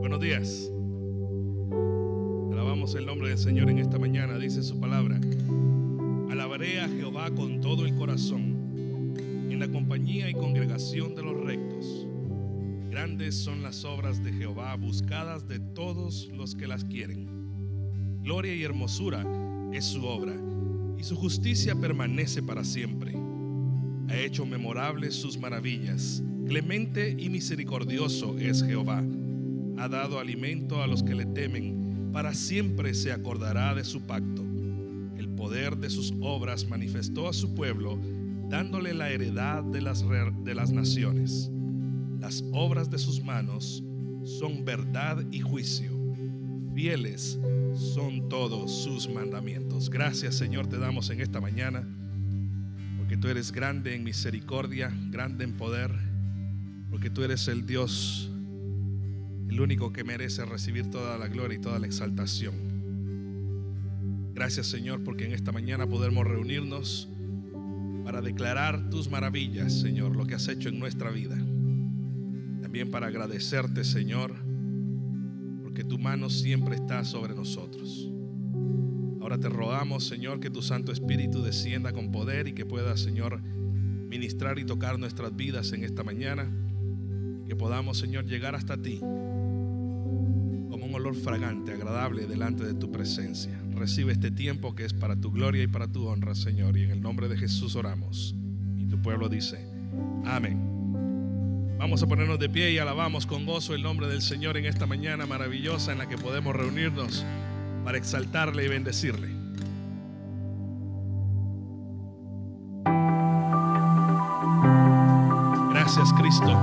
Buenos días. Alabamos el nombre del Señor en esta mañana. Dice su palabra: alabaré a Jehová con todo el corazón, en la compañía y congregación de los rectos. Grandes son las obras de Jehová, buscadas de todos los que las quieren. Gloria y hermosura es su obra, y su justicia permanece para siempre. Ha hecho memorables sus maravillas. Clemente y misericordioso es Jehová. Ha dado alimento a los que le temen. Para siempre se acordará de su pacto. El poder de sus obras manifestó a su pueblo, dándole la heredad de las naciones. Las obras de sus manos son verdad y juicio. Fieles son todos sus mandamientos. Gracias, Señor, te damos en esta mañana, porque tú eres grande en misericordia, grande en poder, porque tú eres el Dios, el único que merece recibir toda la gloria y toda la exaltación. Gracias, Señor, porque en esta mañana podemos reunirnos para declarar tus maravillas, Señor, lo que has hecho en nuestra vida. También para agradecerte, Señor, porque tu mano siempre está sobre nosotros. Ahora te rogamos, Señor, que tu Santo Espíritu descienda con poder y que pueda, Señor, ministrar y tocar nuestras vidas en esta mañana, y que podamos, Señor, llegar hasta ti como un olor fragante, agradable delante de tu presencia. Recibe este tiempo que es para tu gloria y para tu honra, Señor, y en el nombre de Jesús oramos. Y tu pueblo dice: amén. Vamos a ponernos de pie y alabamos con gozo el nombre del Señor en esta mañana maravillosa en la que podemos reunirnos para exaltarle y bendecirle. Gracias, Cristo.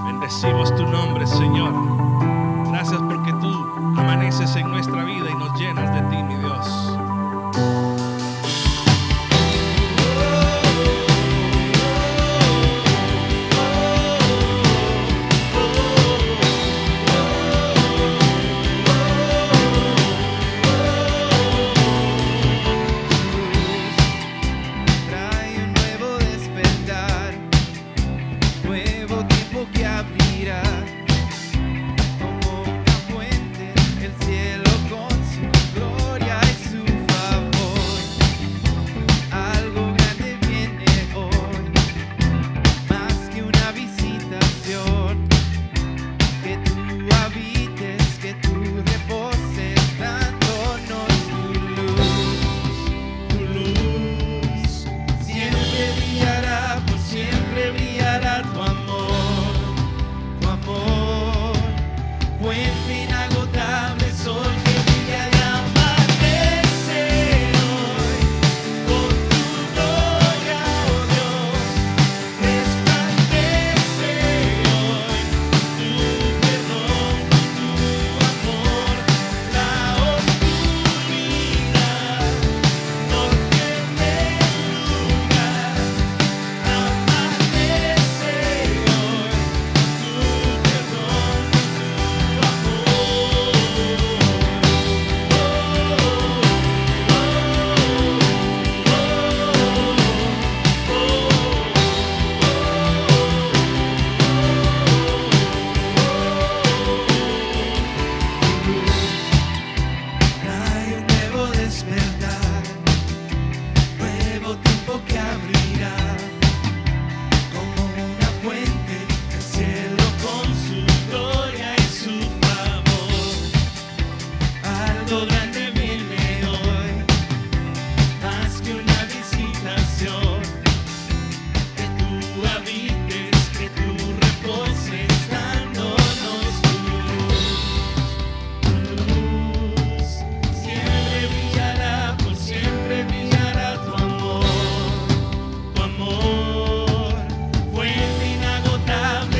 Bendecimos tu nombre, Señor. Gracias porque tú amaneces en nuestra vida y nos llenas de ti, mi Dios.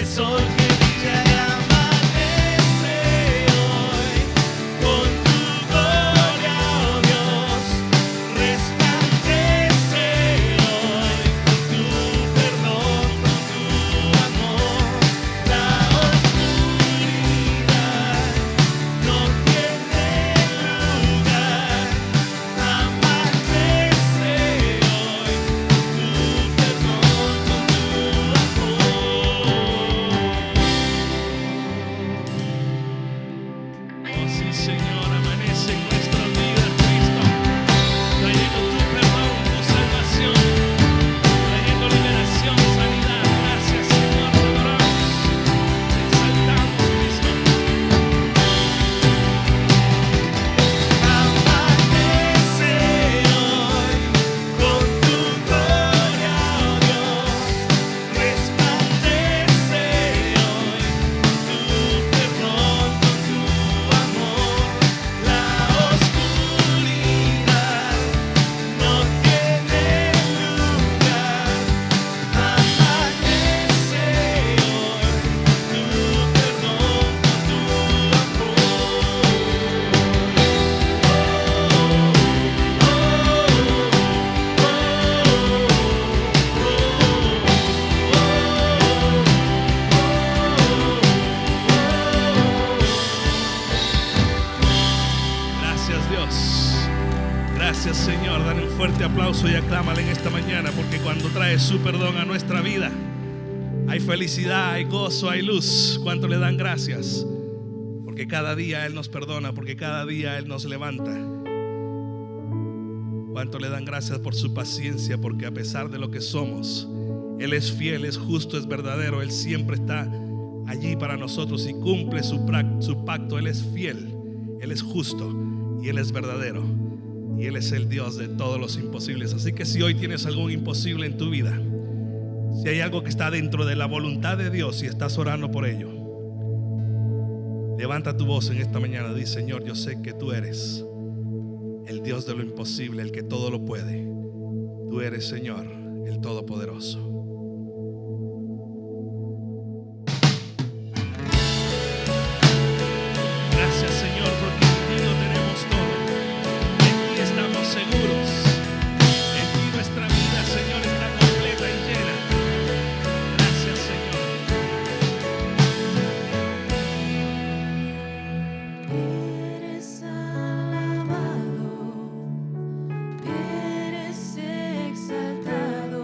Sol que brilla y amanece hoy con tu Señor, amanece en nuestras vidas, Cristo, trayendo tu perdón, tu salvación, trayendo liberación, sanidad. Gracias, Señor, te adoramos, te exaltamos, Cristo. Amanece hoy con tu gloria, oh Dios, resplandece hoy tu perdón, con tu amor. La oscuridad no tiene lugar. Amanece hoy tu perdón, con tu Gracias, Dios. Gracias, Señor. Dale un fuerte aplauso y aclámale en esta mañana, porque cuando trae su perdón a nuestra vida, hay felicidad, hay gozo, hay luz. ¿Cuánto le dan gracias? Porque cada día Él nos perdona, porque cada día Él nos levanta. ¿Cuánto le dan gracias por su paciencia? Porque a pesar de lo que somos, Él es fiel, es justo, es verdadero. Él siempre está allí para nosotros y cumple su pacto. Él es fiel, Él es justo y Él es verdadero. Y Él es el Dios de todos los imposibles. Así que si hoy tienes algún imposible en tu vida, si hay algo que está dentro de la voluntad de Dios y estás orando por ello, levanta tu voz en esta mañana. Di: Señor, yo sé que tú eres el Dios de lo imposible, el que todo lo puede. Tú eres, Señor, el Todopoderoso. Gracias, Señor, porque en ti lo tenemos todo. En ti estamos seguros. En ti nuestra vida, Señor, está completa y llena. Gracias, Señor. Eres alabado, eres exaltado,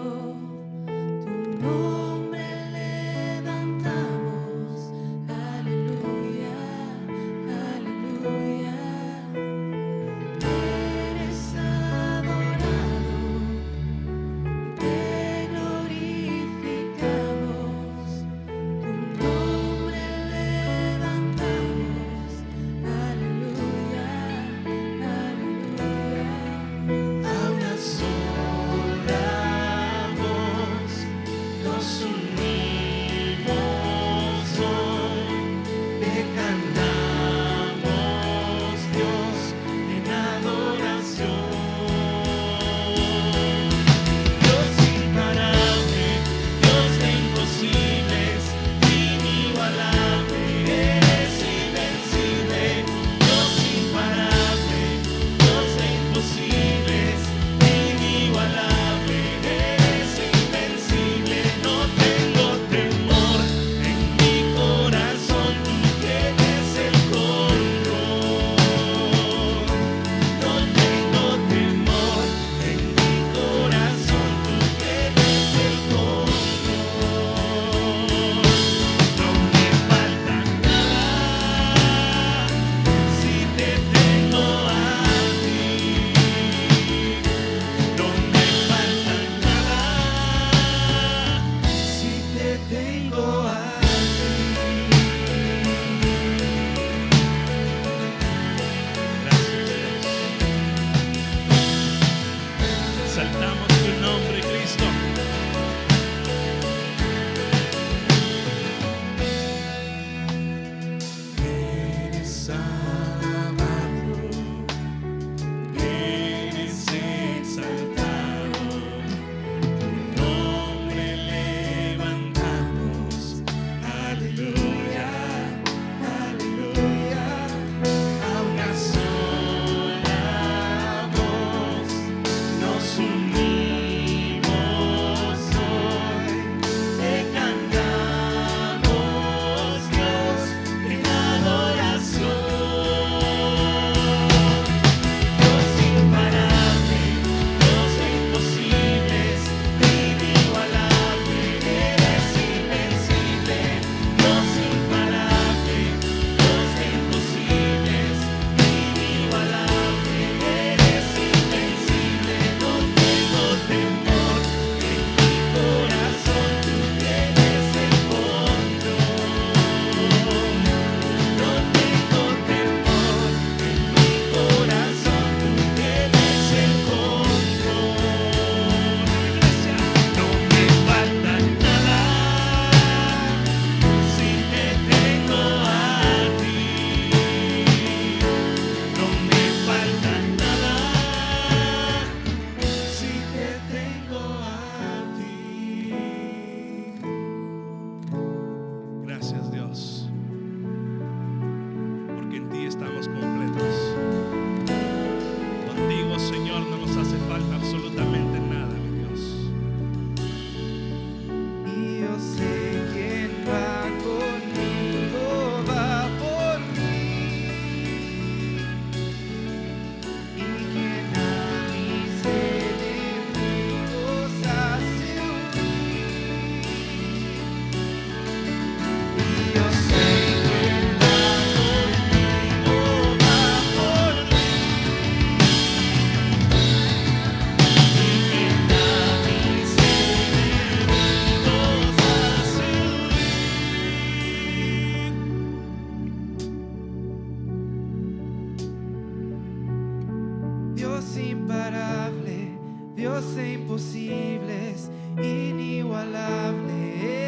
Dios de imposibles, inigualable,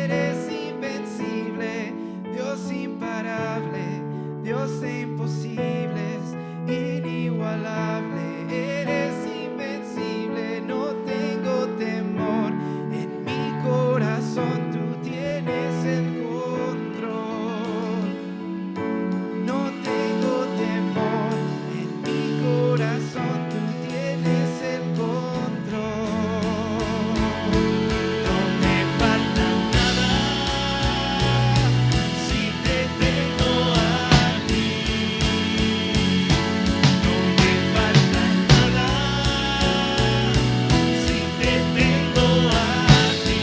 eres invencible, Dios imparable, Dios de imposibles, inigualable, eres invencible, no tengo temor, en mi corazón tú tienes el control. No tengo temor, en mi corazón tú tienes el control. No me falta nada si te tengo a ti. No me falta nada si te tengo a ti.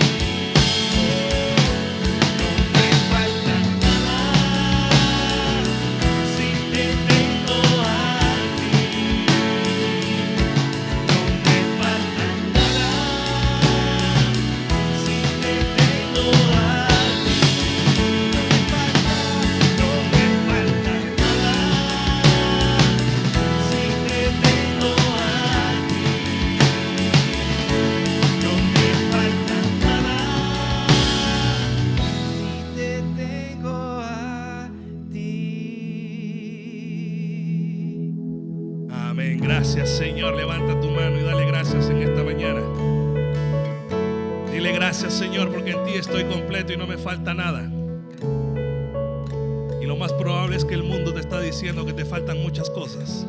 No me falta nada si te tengo a ti. No me falta nada si te tengo a ti. No me falta nada si te tengo a ti. No me falta nada si te tengo a ti. Amén. Gracias, Señor. Levanta tu mano y dale gracias en esta mañana. Dile gracias, Señor, porque en ti estoy completo y no me falta nada. Y lo más probable es que el mundo te está diciendo que te faltan muchas cosas.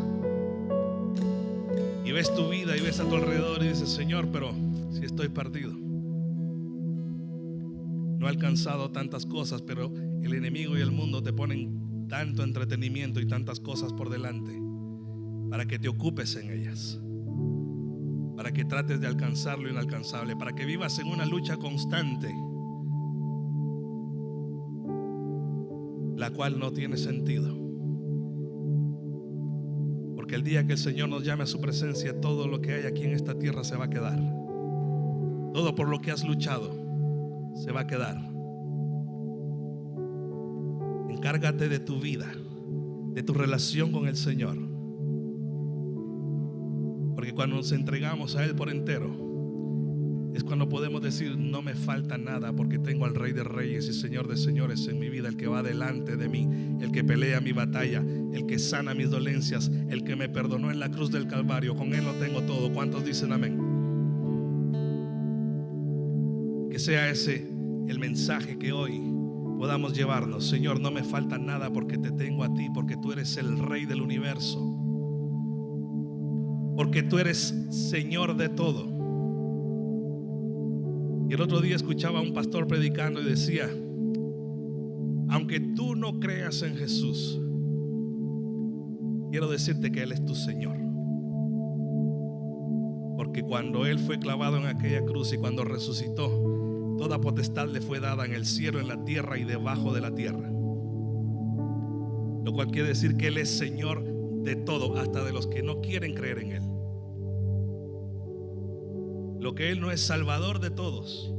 Y ves tu vida y ves a tu alrededor y dices, Señor, pero si estoy perdido. No he alcanzado tantas cosas, pero el enemigo y el mundo te ponen tanto entretenimiento y tantas cosas por delante para que te ocupes en ellas, para que trates de alcanzar lo inalcanzable, para que vivas en una lucha constante, la cual no tiene sentido. Porque el día que el Señor nos llame a su presencia, todo lo que hay aquí en esta tierra se va a quedar. Todo por lo que has luchado se va a quedar. Encárgate de tu vida, de tu relación con el Señor. Porque cuando nos entregamos a Él por entero, es cuando podemos decir, no me falta nada, porque tengo al Rey de Reyes y Señor de Señores en mi vida, el que va delante de mí, el que pelea mi batalla, el que sana mis dolencias, el que me perdonó en la cruz del Calvario. Con Él lo tengo todo. ¿Cuántos dicen amén? Que sea ese el mensaje que hoy podamos llevarnos. Señor, no me falta nada porque te tengo a ti, porque tú eres el Rey del universo, porque tú eres Señor de todo. Y el otro día escuchaba a un pastor predicando y decía, aunque tú no creas en Jesús, quiero decirte que Él es tu Señor. Porque cuando Él fue clavado en aquella cruz y cuando resucitó, toda potestad le fue dada en el cielo, en la tierra y debajo de la tierra. Lo cual quiere decir que Él es Señor de todo, hasta de los que no quieren creer en Él. Lo que Él no es Salvador de todos,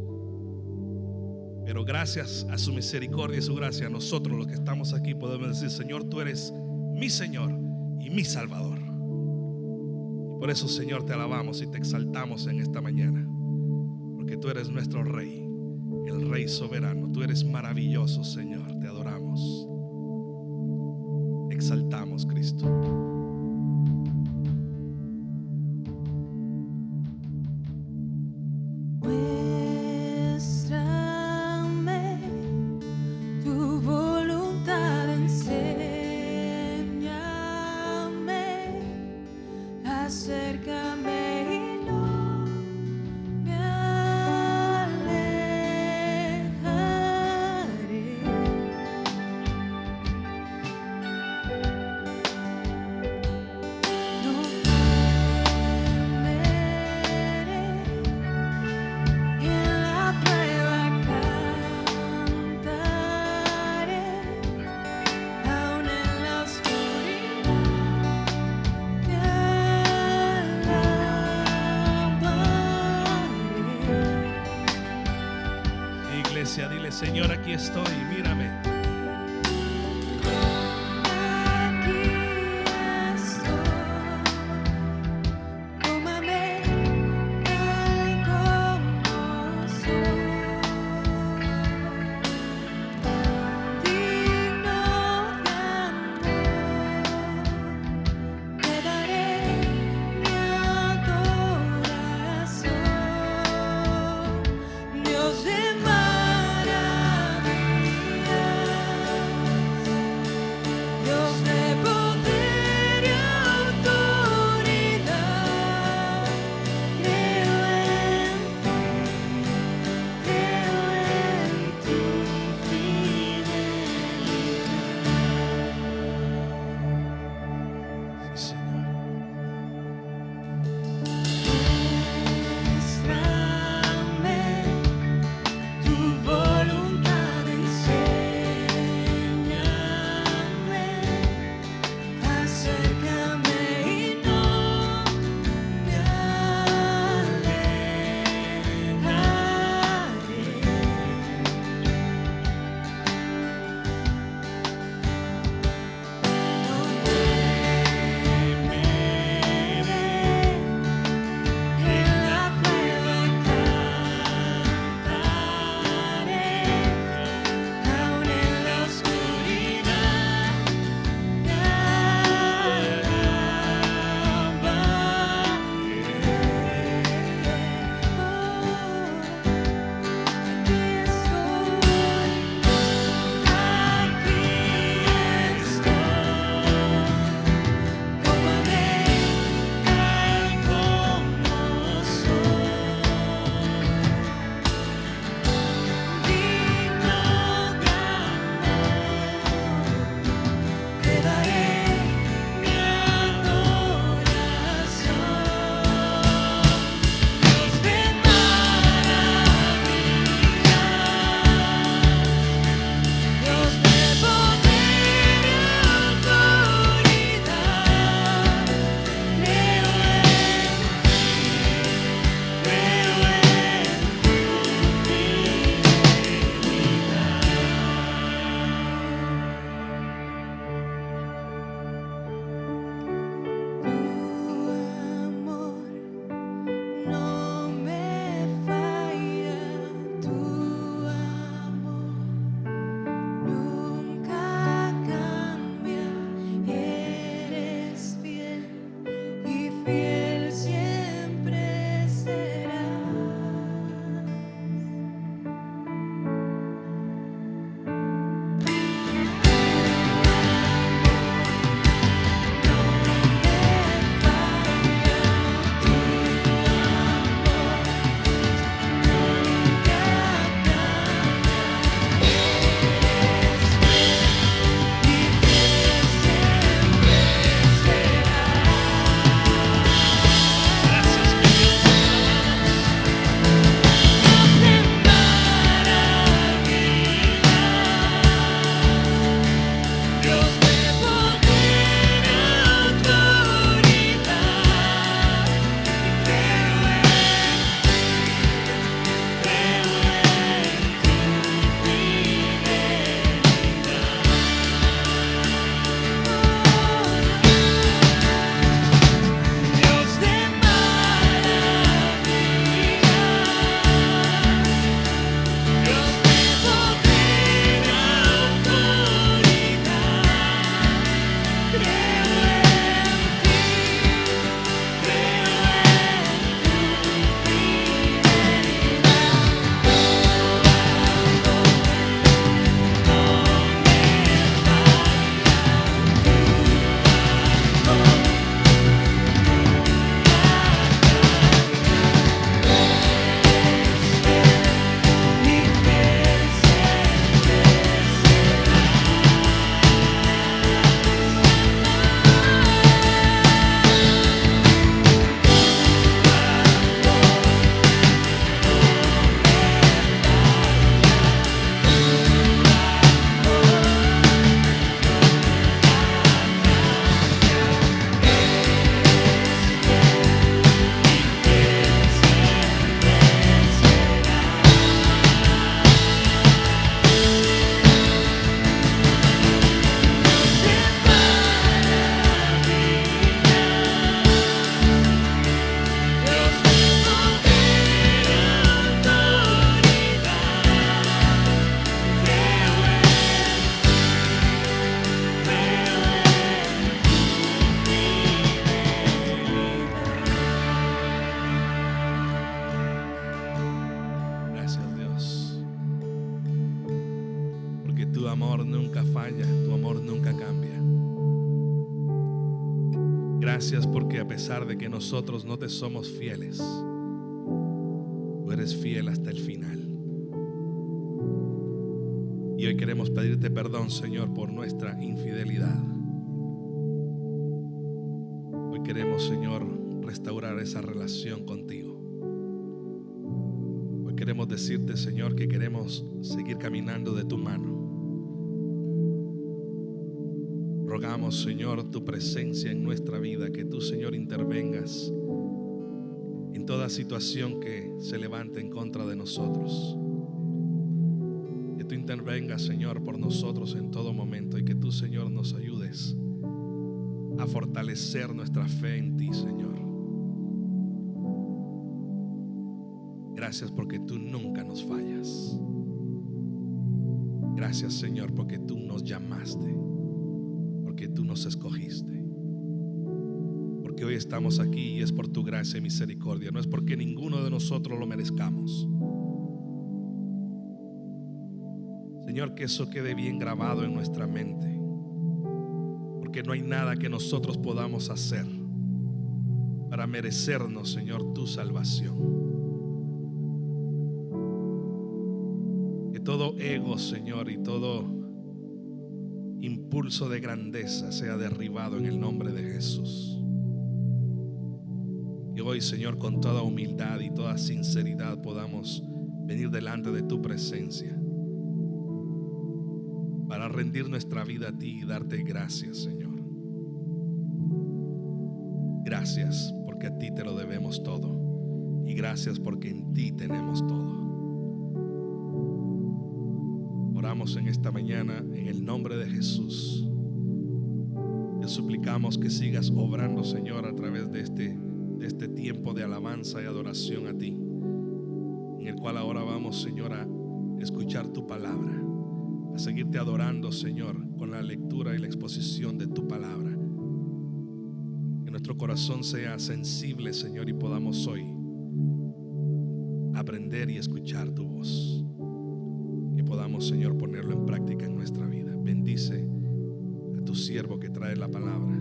pero gracias a su misericordia y su gracia, nosotros los que estamos aquí podemos decir, Señor, tú eres mi Señor y mi Salvador. Y por eso, Señor, te alabamos y te exaltamos en esta mañana, porque tú eres nuestro Rey, el Rey soberano. Tú eres maravilloso, Señor. Te adoramos, exaltamos, Cristo. Muéstrame tu voluntad, enséñame, acércame y no me alejaré. No temeré, y en la prueba cantaré, aún en la oscuridad te alabaré. Iglesia, dile, Señor, aquí estoy, mírame. Aquí estoy, tómame, nunca cambia. Gracias porque a pesar de que nosotros no te somos fieles, tú eres fiel hasta el final. Y hoy queremos pedirte perdón, Señor, por nuestra infidelidad. Hoy queremos, Señor, restaurar esa relación contigo. Hoy queremos decirte, Señor, que queremos seguir caminando de tu mano. Rogamos, Señor, tu presencia en nuestra vida, que tú, Señor, intervengas en toda situación que se levante en contra de nosotros. Que tú intervengas, Señor, por nosotros en todo momento y que tú, Señor, nos ayudes a fortalecer nuestra fe en ti, Señor. Gracias porque tú nunca nos fallas. Gracias, Señor, porque tú nos llamaste, porque tú nos escogiste, porque hoy estamos aquí y es por tu gracia y misericordia, no es porque ninguno de nosotros lo merezcamos. Señor, que eso quede bien grabado en nuestra mente, porque no hay nada que nosotros podamos hacer para merecernos, Señor, tu salvación. Que todo ego, Señor, y todo impulso de grandeza sea derribado en el nombre de Jesús. Que hoy, Señor, con toda humildad y toda sinceridad podamos venir delante de tu presencia para rendir nuestra vida a ti y darte gracias, Señor. Gracias porque a ti te lo debemos todo, y gracias porque en ti tenemos todo. Oramos en esta mañana en el nombre de Jesús. Te suplicamos que sigas obrando, Señor, a través de este tiempo de alabanza y adoración a ti, en el cual ahora vamos, Señor, a escuchar tu palabra, a seguirte adorando, Señor, con la lectura y la exposición de tu palabra. Que nuestro corazón sea sensible, Señor, y podamos hoy aprender y escuchar tu voz. Que podamos, Señor, ponerlo en práctica en nuestra vida. Bendice a tu siervo que trae la palabra,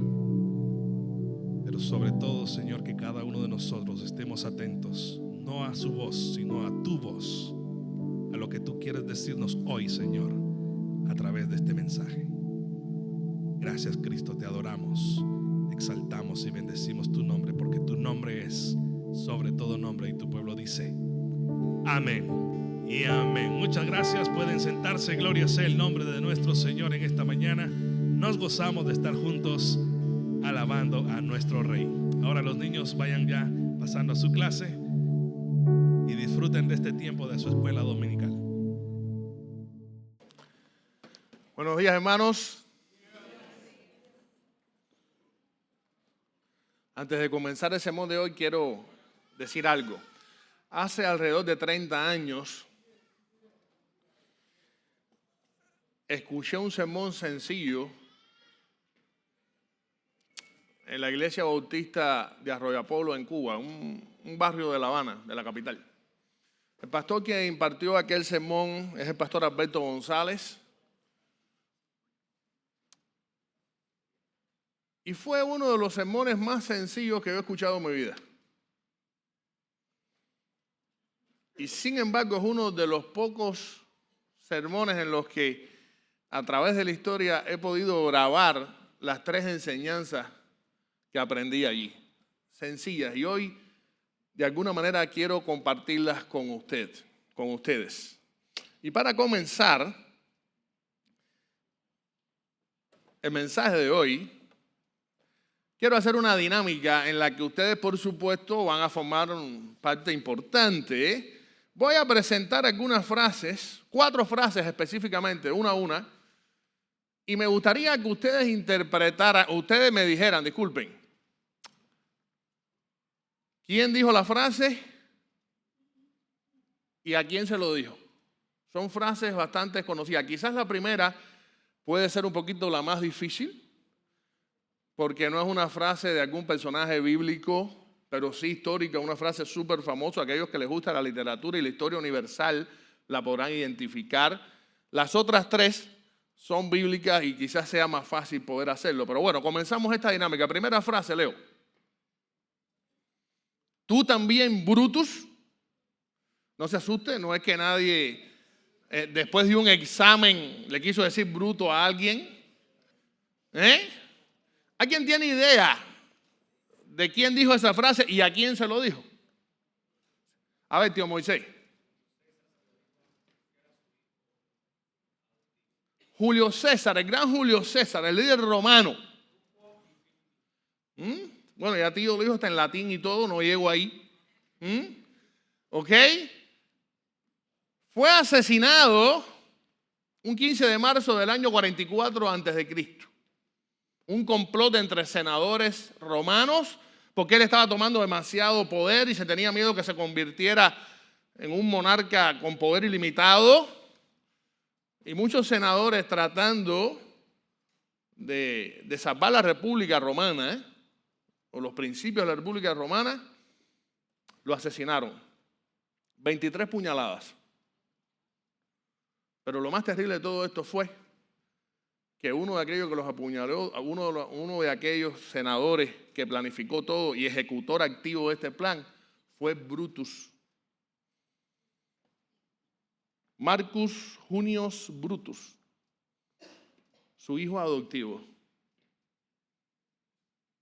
pero sobre todo, Señor, que cada uno de nosotros estemos atentos, no a su voz, sino a tu voz, a lo que tú quieres decirnos hoy, Señor, a través de este mensaje. Gracias, Cristo, te adoramos, te exaltamos y bendecimos tu nombre, porque tu nombre es sobre todo nombre, y tu pueblo dice amén y amén. Muchas gracias, pueden sentarse. Gloria sea el nombre de nuestro Señor en esta mañana. Nos gozamos de estar juntos alabando a nuestro Rey. Ahora los niños vayan ya pasando a su clase y disfruten de este tiempo de su escuela dominical. Buenos días, hermanos. Antes de comenzar el sermón de hoy, quiero decir algo. Hace alrededor de 30 años escuché un sermón sencillo en la iglesia bautista de Arroyo Apolo en Cuba, un barrio de La Habana, de la capital. El pastor que impartió aquel sermón es el pastor Alberto González. Y fue uno de los sermones más sencillos que yo he escuchado en mi vida. Y sin embargo es uno de los pocos sermones en los que a través de la historia he podido grabar las 3 enseñanzas que aprendí allí. Sencillas. Y hoy de alguna manera quiero compartirlas con ustedes. Y para comenzar el mensaje de hoy, quiero hacer una dinámica en la que ustedes, por supuesto, van a formar parte importante. Voy a presentar algunas frases, 4 frases específicamente, una a una, y me gustaría que ustedes ustedes me dijeran, disculpen, ¿quién dijo la frase y a quién se lo dijo? Son frases bastante conocidas. Quizás la primera puede ser un poquito la más difícil, porque no es una frase de algún personaje bíblico, pero sí histórica, una frase súper famosa. Aquellos que les gusta la literatura y la historia universal la podrán identificar. Las otras 3 son bíblicas y quizás sea más fácil poder hacerlo. Pero bueno, comenzamos esta dinámica. Primera frase, leo. Tú también, Brutus. No se asuste, no es que nadie, después de un examen, le quiso decir bruto a alguien. ¿Alguien tiene idea de quién dijo esa frase y a quién se lo dijo? A ver, tío Moisés. Julio César, el gran Julio César, el líder romano. Bueno, ya tío lo dijo hasta en latín y todo, no llego ahí. ¿Ok? Fue asesinado un 15 de marzo del año 44 a.C. Un complot entre senadores romanos, porque él estaba tomando demasiado poder y se tenía miedo que se convirtiera en un monarca con poder ilimitado. Y muchos senadores tratando de salvar la República Romana, o los principios de la República Romana, lo asesinaron. 23 puñaladas. Pero lo más terrible de todo esto fue que uno de aquellos que los apuñaló, uno de aquellos senadores que planificó todo y ejecutor activo de este plan, fue Brutus. Marcus Junius Brutus, su hijo adoptivo.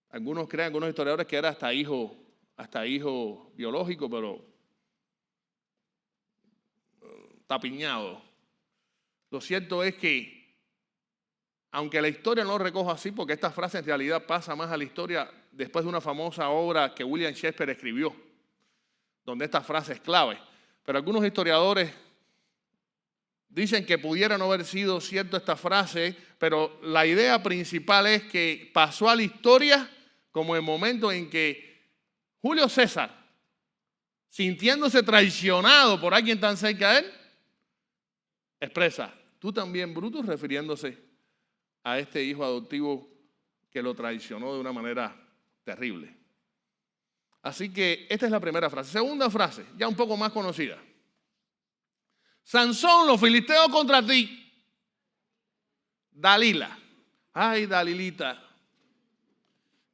Algunos creen, algunos historiadores, que era hasta hijo biológico, pero tapiñado. Lo cierto es que, aunque la historia no lo recoja así, porque esta frase en realidad pasa más a la historia después de una famosa obra que William Shakespeare escribió, donde esta frase es clave. Pero algunos historiadores dicen que pudiera no haber sido cierto esta frase, pero la idea principal es que pasó a la historia como el momento en que Julio César, sintiéndose traicionado por alguien tan cerca de él, expresa: tú también, Brutus, refiriéndose a este hijo adoptivo que lo traicionó de una manera terrible. Así que esta es la primera frase. Segunda frase, ya un poco más conocida. Sansón, los filisteos contra ti. Dalila. Ay, Dalilita.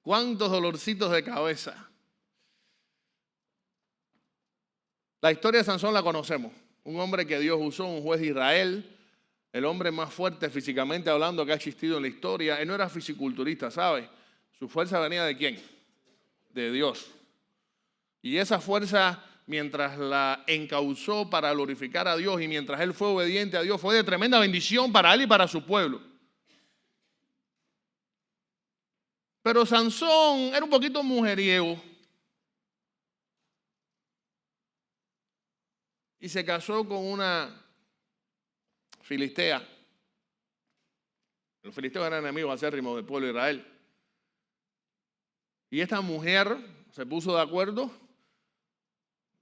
Cuántos dolorcitos de cabeza. La historia de Sansón la conocemos. Un hombre que Dios usó, un juez de Israel, el hombre más fuerte físicamente hablando que ha existido en la historia. Él no era fisiculturista, ¿sabe? Su fuerza venía ¿de quién? De Dios. Y esa fuerza, mientras la encauzó para glorificar a Dios y mientras él fue obediente a Dios, fue de tremenda bendición para él y para su pueblo. Pero Sansón era un poquito mujeriego y se casó con una filistea. Los filisteos eran enemigos acérrimos del pueblo de Israel. Y esta mujer se puso de acuerdo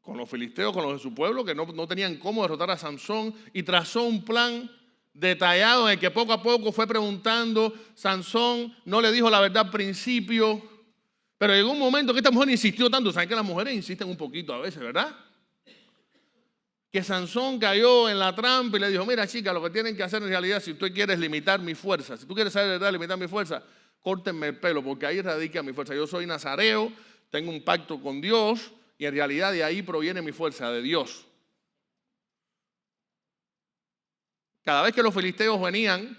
con los filisteos, con los de su pueblo, que no tenían cómo derrotar a Sansón, y trazó un plan detallado en el que poco a poco fue preguntando. Sansón no le dijo la verdad al principio, pero llegó un momento que esta mujer insistió tanto. ¿Saben que las mujeres insisten un poquito a veces, verdad? Que Sansón cayó en la trampa y le dijo: mira, chica, lo que tienen que hacer en realidad, si tú quieres limitar mi fuerza, si tú quieres saber de verdad limitar mi fuerza, córtenme el pelo, porque ahí radica mi fuerza. Yo soy nazareo, tengo un pacto con Dios, y en realidad de ahí proviene mi fuerza, de Dios. Cada vez que los filisteos venían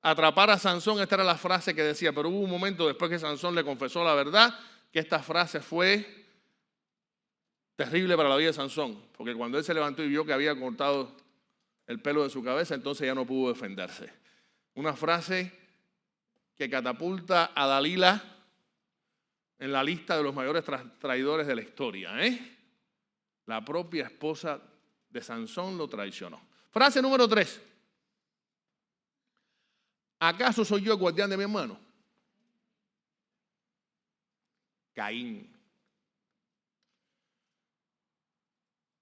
a atrapar a Sansón, esta era la frase que decía. Pero hubo un momento después que Sansón le confesó la verdad, que esta frase fue terrible para la vida de Sansón, porque cuando él se levantó y vio que había cortado el pelo de su cabeza, entonces ya no pudo defenderse. Una frase que catapulta a Dalila en la lista de los mayores traidores de la historia. La propia esposa de Sansón lo traicionó. Frase número 3. ¿Acaso soy yo el guardián de mi hermano? Caín.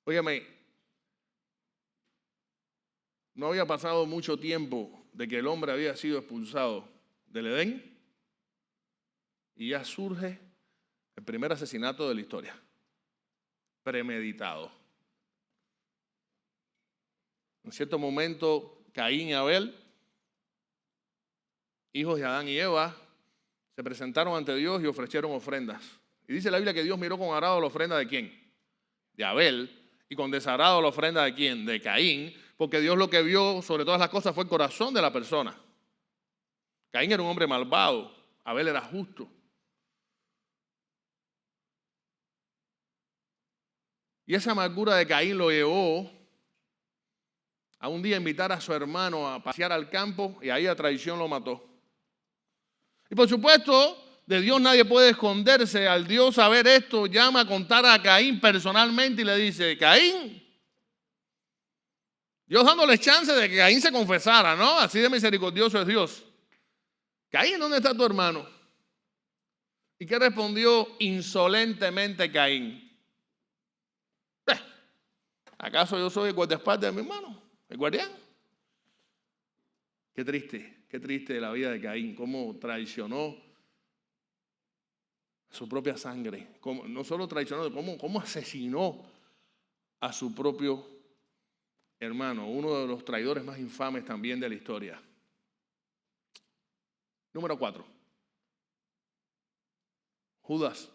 Óyeme, no había pasado mucho tiempo de que el hombre había sido expulsado del Edén y ya surge el primer asesinato de la historia, premeditado. En cierto momento Caín y Abel, hijos de Adán y Eva, se presentaron ante Dios y ofrecieron ofrendas. Y dice la Biblia que Dios miró con agrado la ofrenda de ¿quién? De Abel. Y con desagrado la ofrenda de ¿quién? De Caín. Porque Dios lo que vio sobre todas las cosas fue el corazón de la persona. Caín era un hombre malvado. Abel era justo. Y esa amargura de Caín lo llevó a un día invitar a su hermano a pasear al campo y ahí a traición lo mató. Y por supuesto, de Dios nadie puede esconderse. Al Dios saber esto, llama a contar a Caín personalmente y le dice, Caín, Dios dándole chance de que Caín se confesara, ¿no? Así de misericordioso es Dios. Caín, ¿dónde está tu hermano? ¿Y qué respondió insolentemente Caín? ¿Acaso yo soy el guardaespaldas de mi hermano? ¿El guardián? Qué triste la vida de Caín, cómo traicionó su propia sangre. No solo traicionó, cómo asesinó a su propio hermano, uno de los traidores más infames también de la historia. Número 4. Judas,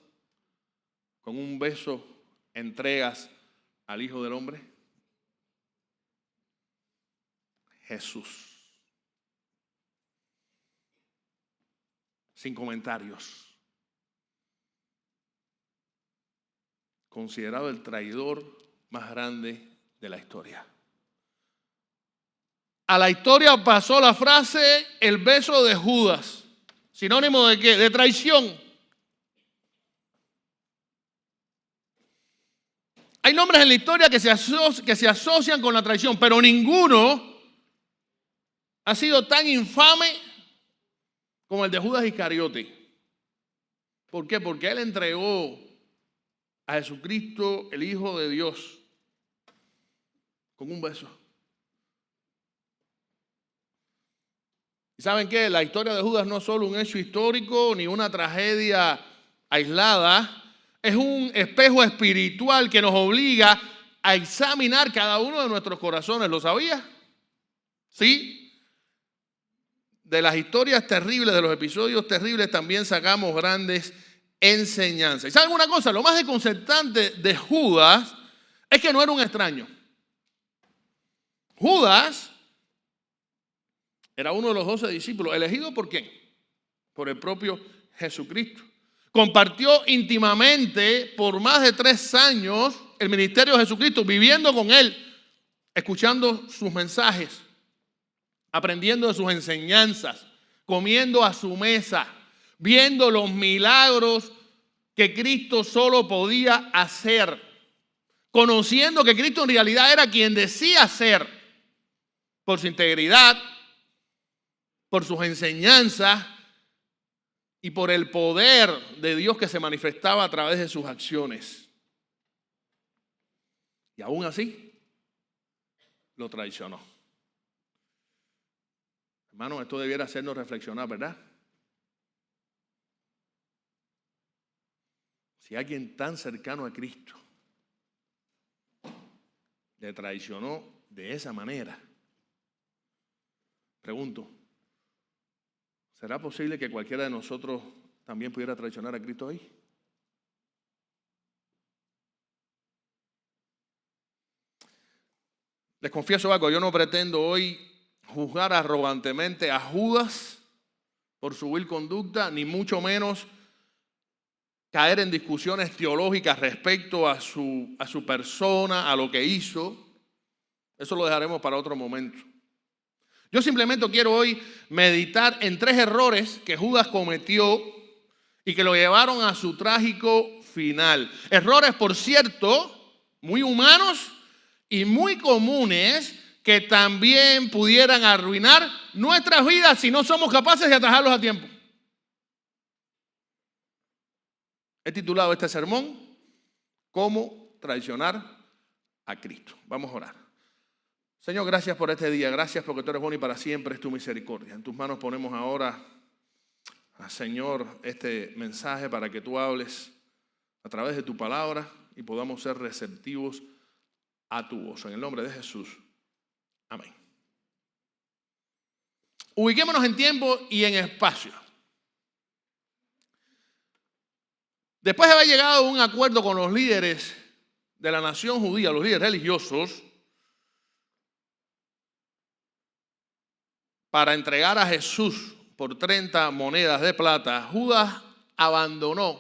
con un beso entregas al Hijo del Hombre. Jesús. Sin comentarios. Considerado el traidor más grande de la historia. A la historia pasó la frase el beso de Judas. ¿Sinónimo de qué? De traición. Hay nombres en la historia que se asocian con la traición, pero ninguno ha sido tan infame como el de Judas Iscariote. ¿Por qué? Porque él entregó a Jesucristo, el Hijo de Dios, con un beso. ¿Y saben qué? La historia de Judas no es solo un hecho histórico ni una tragedia aislada. Es un espejo espiritual que nos obliga a examinar cada uno de nuestros corazones. ¿Lo sabía? ¿Sí? De las historias terribles, de los episodios terribles, también sacamos grandes enseñanzas. ¿Y saben una cosa? Lo más desconcertante de Judas es que no era un extraño. Judas era uno de los 12 discípulos. ¿Elegido por quién? Por el propio Jesucristo. Compartió íntimamente por más de 3 años el ministerio de Jesucristo, viviendo con él, escuchando sus mensajes, aprendiendo de sus enseñanzas, comiendo a su mesa, viendo los milagros que Cristo solo podía hacer, conociendo que Cristo en realidad era quien decía ser, por su integridad, por sus enseñanzas y por el poder de Dios que se manifestaba a través de sus acciones. Y aún así, lo traicionó. Hermanos, esto debiera hacernos reflexionar, ¿verdad? Si alguien tan cercano a Cristo le traicionó de esa manera, pregunto, ¿será posible que cualquiera de nosotros también pudiera traicionar a Cristo hoy? Les confieso algo, yo no pretendo hoy juzgar arrogantemente a Judas por su vil conducta, ni mucho menos caer en discusiones teológicas respecto a su persona, a lo que hizo. Eso lo dejaremos para otro momento. Yo simplemente quiero hoy meditar en 3 errores que Judas cometió y que lo llevaron a su trágico final. Errores, por cierto, muy humanos y muy comunes que también pudieran arruinar nuestras vidas si no somos capaces de atajarlos a tiempo. He titulado este sermón, ¿Cómo traicionar a Cristo? Vamos a orar. Señor, gracias por este día, gracias porque tú eres bueno y para siempre es tu misericordia. En tus manos ponemos ahora, Señor, este mensaje para que tú hables a través de tu palabra y podamos ser receptivos a tu voz. En el nombre de Jesús. Amén. Ubiquémonos en tiempo y en espacio. Después de haber llegado a un acuerdo con los líderes de la nación judía, los líderes religiosos, para entregar a Jesús por 30 monedas de plata, Judas abandonó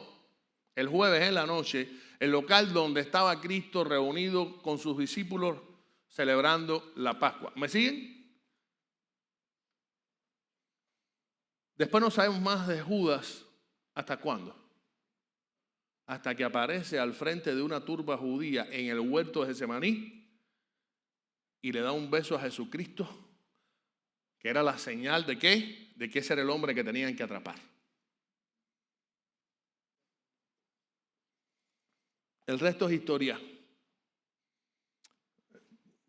el jueves en la noche el local donde estaba Cristo reunido con sus discípulos celebrando la Pascua. ¿Me siguen? Después no sabemos más de Judas. ¿Hasta cuándo? Hasta que aparece al frente de una turba judía en el huerto de Getsemaní y le da un beso a Jesucristo, que era la señal de ¿qué? De que ese era el hombre que tenían que atrapar. El resto es historia.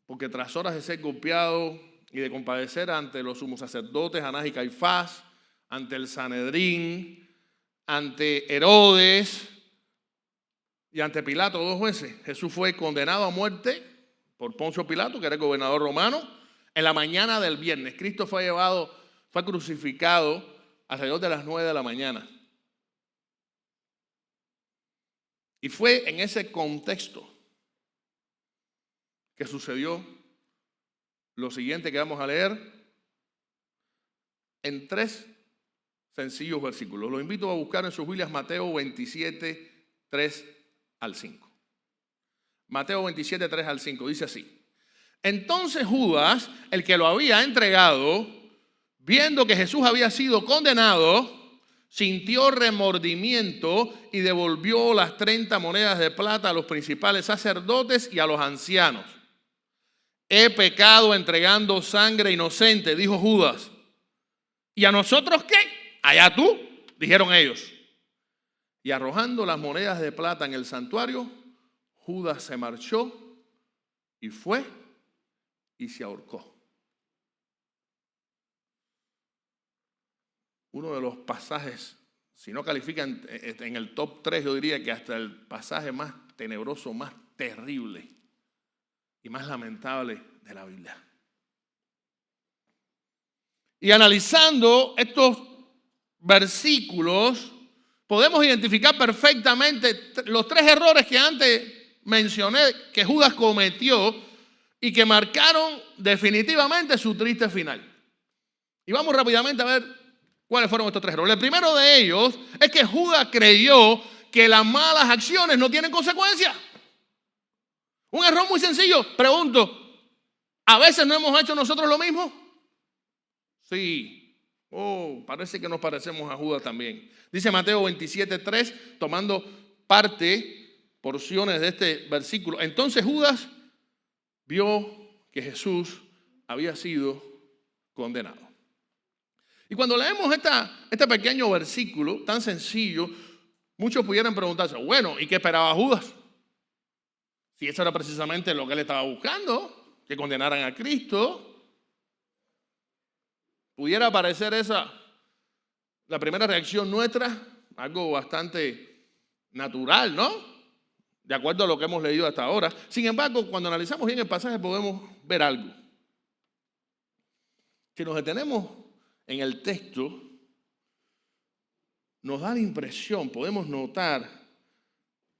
Porque tras horas de ser golpeado y de compadecer ante los sumos sacerdotes, Anás y Caifás, ante el Sanedrín, ante Herodes y ante Pilato, 2 veces, Jesús fue condenado a muerte por Poncio Pilato, que era el gobernador romano. En la mañana del viernes, Cristo fue crucificado alrededor de las 9 de la mañana. Y fue en ese contexto que sucedió lo siguiente que vamos a leer en 3 sencillos versículos. Los invito a buscar en sus Biblias Mateo 27, 3 al 5. Mateo 27, 3 al 5, dice así. Entonces Judas, el que lo había entregado, viendo que Jesús había sido condenado, sintió remordimiento y devolvió las 30 monedas de plata a los principales sacerdotes y a los ancianos. He pecado entregando sangre inocente, dijo Judas. ¿Y a nosotros qué? Allá tú, dijeron ellos. Y arrojando las monedas de plata en el santuario, Judas se marchó y fue y se ahorcó. Uno de los pasajes, si no califica en el top 3, yo diría que hasta el pasaje más tenebroso, más terrible y más lamentable de la Biblia. Y analizando estos versículos, podemos identificar perfectamente los 3 errores que antes mencioné que Judas cometió y que marcaron definitivamente su triste final. Y vamos rápidamente a ver cuáles fueron estos 3 errores. El primero de ellos es que Judas creyó que las malas acciones no tienen consecuencias. Un error muy sencillo. Pregunto, ¿a veces no hemos hecho nosotros lo mismo? Sí. Parece que nos parecemos a Judas también. Dice Mateo 27, 3, tomando porciones de este versículo. Entonces Judas vio que Jesús había sido condenado. Y cuando leemos este pequeño versículo tan sencillo, muchos pudieran preguntarse, bueno, ¿y qué esperaba Judas? Si eso era precisamente lo que él estaba buscando, que condenaran a Cristo. Pudiera parecer esa la primera reacción nuestra, algo bastante natural, ¿no? De acuerdo a lo que hemos leído hasta ahora. Sin embargo, cuando analizamos bien el pasaje podemos ver algo. Si nos detenemos en el texto, nos da la impresión, podemos notar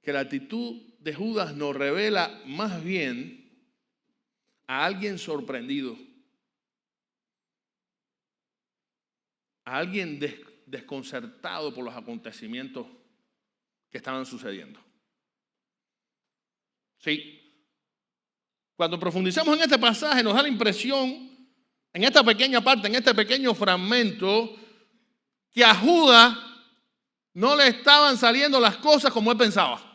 que la actitud de Judas nos revela más bien a alguien sorprendido, a alguien desconcertado por los acontecimientos que estaban sucediendo. Sí. Cuando profundizamos en este pasaje nos da la impresión, en esta pequeña parte, en este pequeño fragmento, que a Judas no le estaban saliendo las cosas como él pensaba.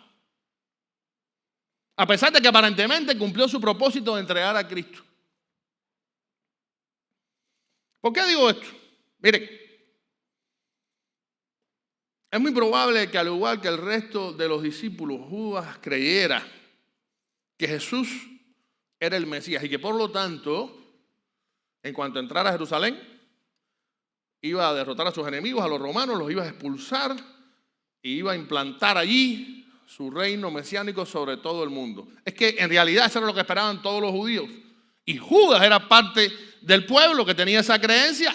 A pesar de que aparentemente cumplió su propósito de entregar a Cristo. ¿Por qué digo esto? Miren, es muy probable que al igual que el resto de los discípulos, Judas creyera que Jesús era el Mesías y que por lo tanto, en cuanto entrara a Jerusalén, iba a derrotar a sus enemigos, a los romanos, los iba a expulsar y iba a implantar allí su reino mesiánico sobre todo el mundo. Es que en realidad eso era lo que esperaban todos los judíos. Y Judas era parte del pueblo que tenía esa creencia.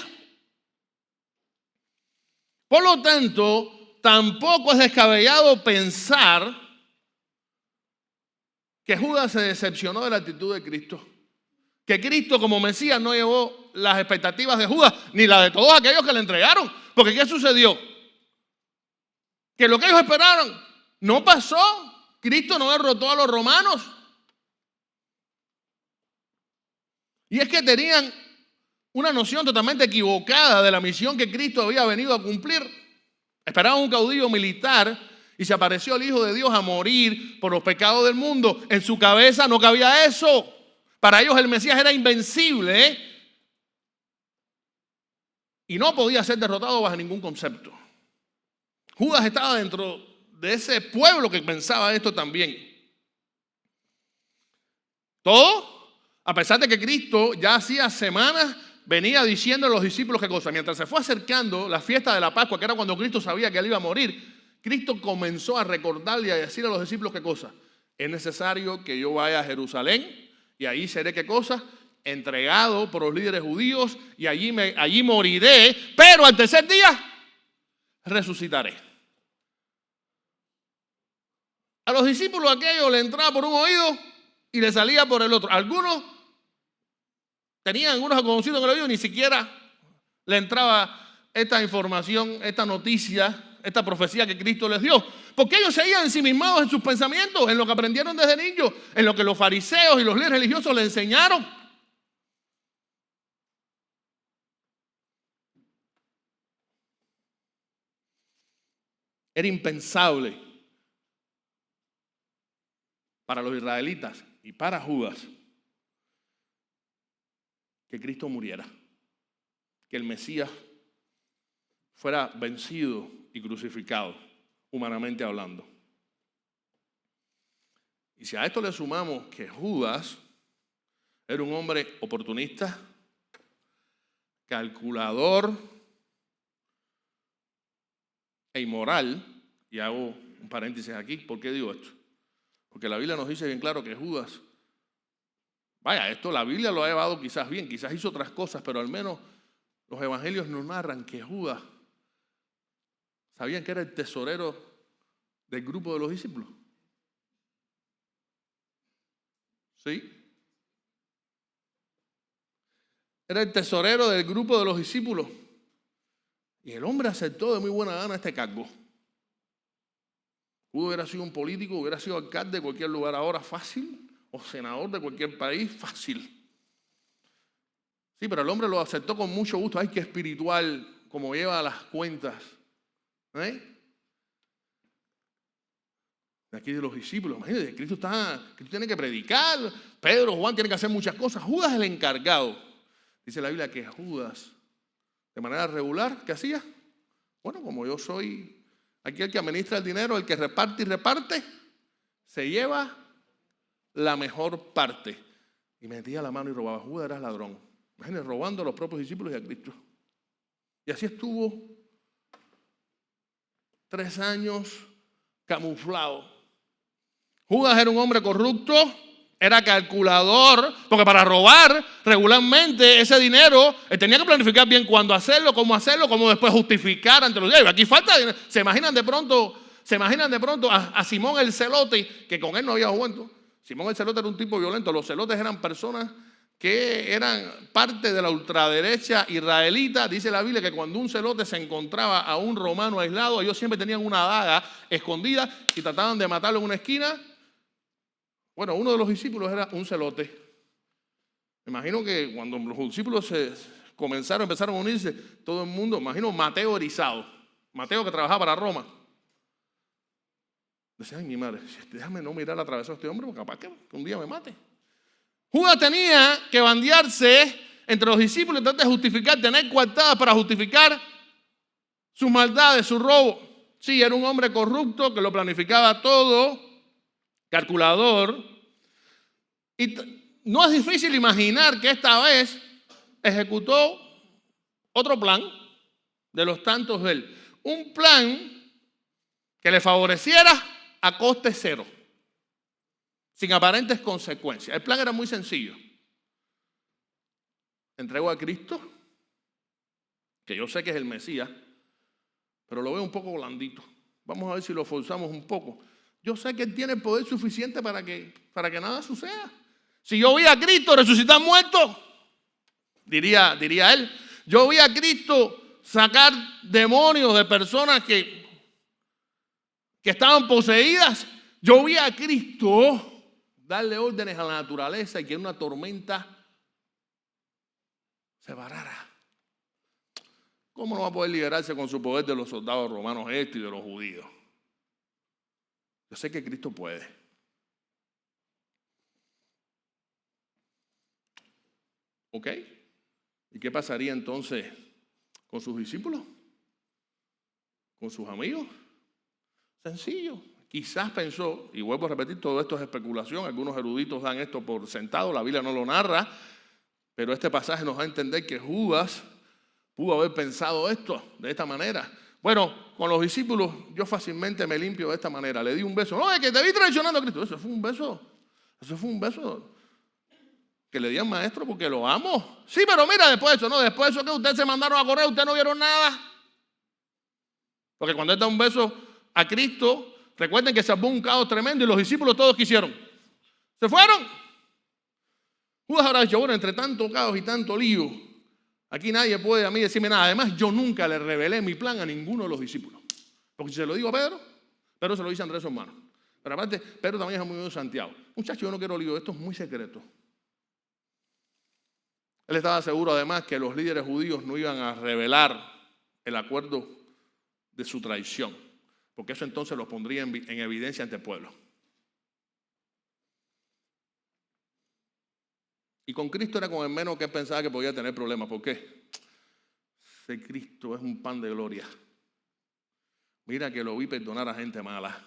Por lo tanto, tampoco es descabellado pensar que Judas se decepcionó de la actitud de Cristo. Que Cristo como Mesías no llevó las expectativas de Judas, ni las de todos aquellos que le entregaron. Porque ¿qué sucedió? Que lo que ellos esperaron no pasó. Cristo no derrotó a los romanos. Y es que tenían una noción totalmente equivocada de la misión que Cristo había venido a cumplir. Esperaban un caudillo militar y se apareció el Hijo de Dios a morir por los pecados del mundo. En su cabeza no cabía eso. Para ellos el Mesías era invencible, y no podía ser derrotado bajo ningún concepto. Judas estaba dentro de ese pueblo que pensaba esto también. Todo, a pesar de que Cristo ya hacía semanas venía diciendo a los discípulos qué cosa. Mientras se fue acercando la fiesta de la Pascua, que era cuando Cristo sabía que él iba a morir, Cristo comenzó a recordarle y a decir a los discípulos qué cosa. Es necesario que yo vaya a Jerusalén y ahí seré qué cosa, entregado por los líderes judíos, y allí moriré, pero al tercer día resucitaré. A los discípulos aquello le entraba por un oído y le salía por el otro. Algunos tenían algunos conocidos en el oído, ni siquiera le entraba esta información, esta noticia, esta profecía que Cristo les dio. Porque ellos seguían ensimismados en sus pensamientos, en lo que aprendieron desde niños, en lo que los fariseos y los líderes religiosos les enseñaron. Era impensable para los israelitas y para Judas que Cristo muriera, que el Mesías fuera vencido y crucificado, humanamente hablando. Y si a esto le sumamos que Judas era un hombre oportunista, calculador e inmoral, y hago un paréntesis aquí, ¿por qué digo esto? Porque la Biblia nos dice bien claro que Judas, vaya, esto la Biblia lo ha llevado quizás bien, quizás hizo otras cosas, pero al menos los evangelios nos narran que Judas, ¿sabían que era el tesorero del grupo de los discípulos? ¿Sí? Era el tesorero del grupo de los discípulos. Y el hombre aceptó de muy buena gana este cargo. Hubiera sido un político, hubiera sido alcalde de cualquier lugar ahora, fácil, o senador de cualquier país, fácil. Sí, pero el hombre lo aceptó con mucho gusto. Ay, qué espiritual, como lleva las cuentas. De aquí de los discípulos, imagínate, Cristo tiene que predicar, Pedro, Juan tienen que hacer muchas cosas. Judas es el encargado. Dice la Biblia que Judas, de manera regular, ¿qué hacía? Bueno, como yo soy aquí el que administra el dinero, el que reparte y reparte, se lleva la mejor parte. Y metía la mano y robaba. Judas era ladrón. Imagínate, robando a los propios discípulos y a Cristo. Y así estuvo 3 años camuflado. Judas era un hombre corrupto, era calculador, porque para robar regularmente ese dinero, él tenía que planificar bien cuándo hacerlo, cómo después justificar ante los diarios. Aquí falta dinero. Se imaginan de pronto a Simón el celote, que con él no había cuento. Simón el celote era un tipo violento. Los celotes eran personas que eran parte de la ultraderecha israelita. Dice la Biblia que cuando un celote se encontraba a un romano aislado, ellos siempre tenían una daga escondida y trataban de matarlo en una esquina. Bueno, uno de los discípulos era un celote. Me imagino que cuando los discípulos empezaron a unirse, todo el mundo, imagino Mateo erizado, Mateo que trabajaba para Roma. Decía, ay, mi madre, déjame no mirar a través de este hombre, porque capaz que un día me mate. Judas tenía que bandearse entre los discípulos y tratar de justificar, tener coartadas para justificar sus maldades, su robo. Sí, era un hombre corrupto que lo planificaba todo, calculador. Y no es difícil imaginar que esta vez ejecutó otro plan de los tantos de él. Un plan que le favoreciera a coste cero, sin aparentes consecuencias. El plan era muy sencillo. Entrego a Cristo, que yo sé que es el Mesías, pero lo veo un poco blandito. Vamos a ver si lo forzamos un poco. Yo sé que Él tiene el poder suficiente para que nada suceda. Si yo vi a Cristo resucitar muerto, diría Él, yo vi a Cristo sacar demonios de personas que estaban poseídas. Yo vi a Cristo darle órdenes a la naturaleza y que una tormenta se parara. ¿Cómo no va a poder liberarse con su poder de los soldados romanos y de los judíos? Yo sé que Cristo puede. ¿Ok? ¿Y qué pasaría entonces con sus discípulos? ¿Con sus amigos? Sencillo. Quizás pensó, y vuelvo a repetir, todo esto es especulación, algunos eruditos dan esto por sentado, la Biblia no lo narra, pero este pasaje nos da a entender que Judas pudo haber pensado esto de esta manera. Bueno, con los discípulos yo fácilmente me limpio de esta manera. Le di un beso. No, es que te vi traicionando a Cristo. Eso fue un beso que le di al maestro porque lo amo. Sí, pero mira, después de eso que ustedes se mandaron a correr, ustedes no vieron nada. Porque cuando él da un beso a Cristo, recuerden que se armó un caos tremendo y los discípulos todos quisieron. Se fueron. Judas habrá dicho, bueno, entre tanto caos y tanto lío, aquí nadie puede a mí decirme nada. Además, yo nunca le revelé mi plan a ninguno de los discípulos. Porque si se lo digo a Pedro se lo dice a Andrés, su hermano. Pero aparte, Pedro también es amigo de Santiago. Muchachos, yo no quiero lío, esto es muy secreto. Él estaba seguro además que los líderes judíos no iban a revelar el acuerdo de su traición, porque eso entonces los pondría en evidencia ante el pueblo. Y con Cristo era con el menos que él pensaba que podía tener problemas. ¿Por qué? Ese Cristo es un pan de gloria. Mira que lo vi perdonar a gente mala.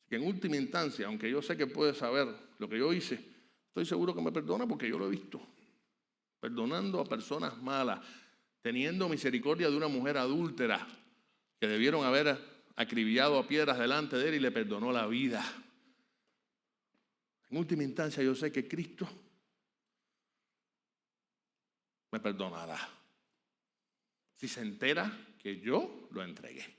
Que en última instancia, aunque yo sé que puede saber lo que yo hice, estoy seguro que me perdona porque yo lo he visto. Perdonando a personas malas, teniendo misericordia de una mujer adúltera que debieron haber acribillado a piedras delante de él y le perdonó la vida. En última instancia, yo sé que Cristo me perdonará si se entera que yo lo entregué.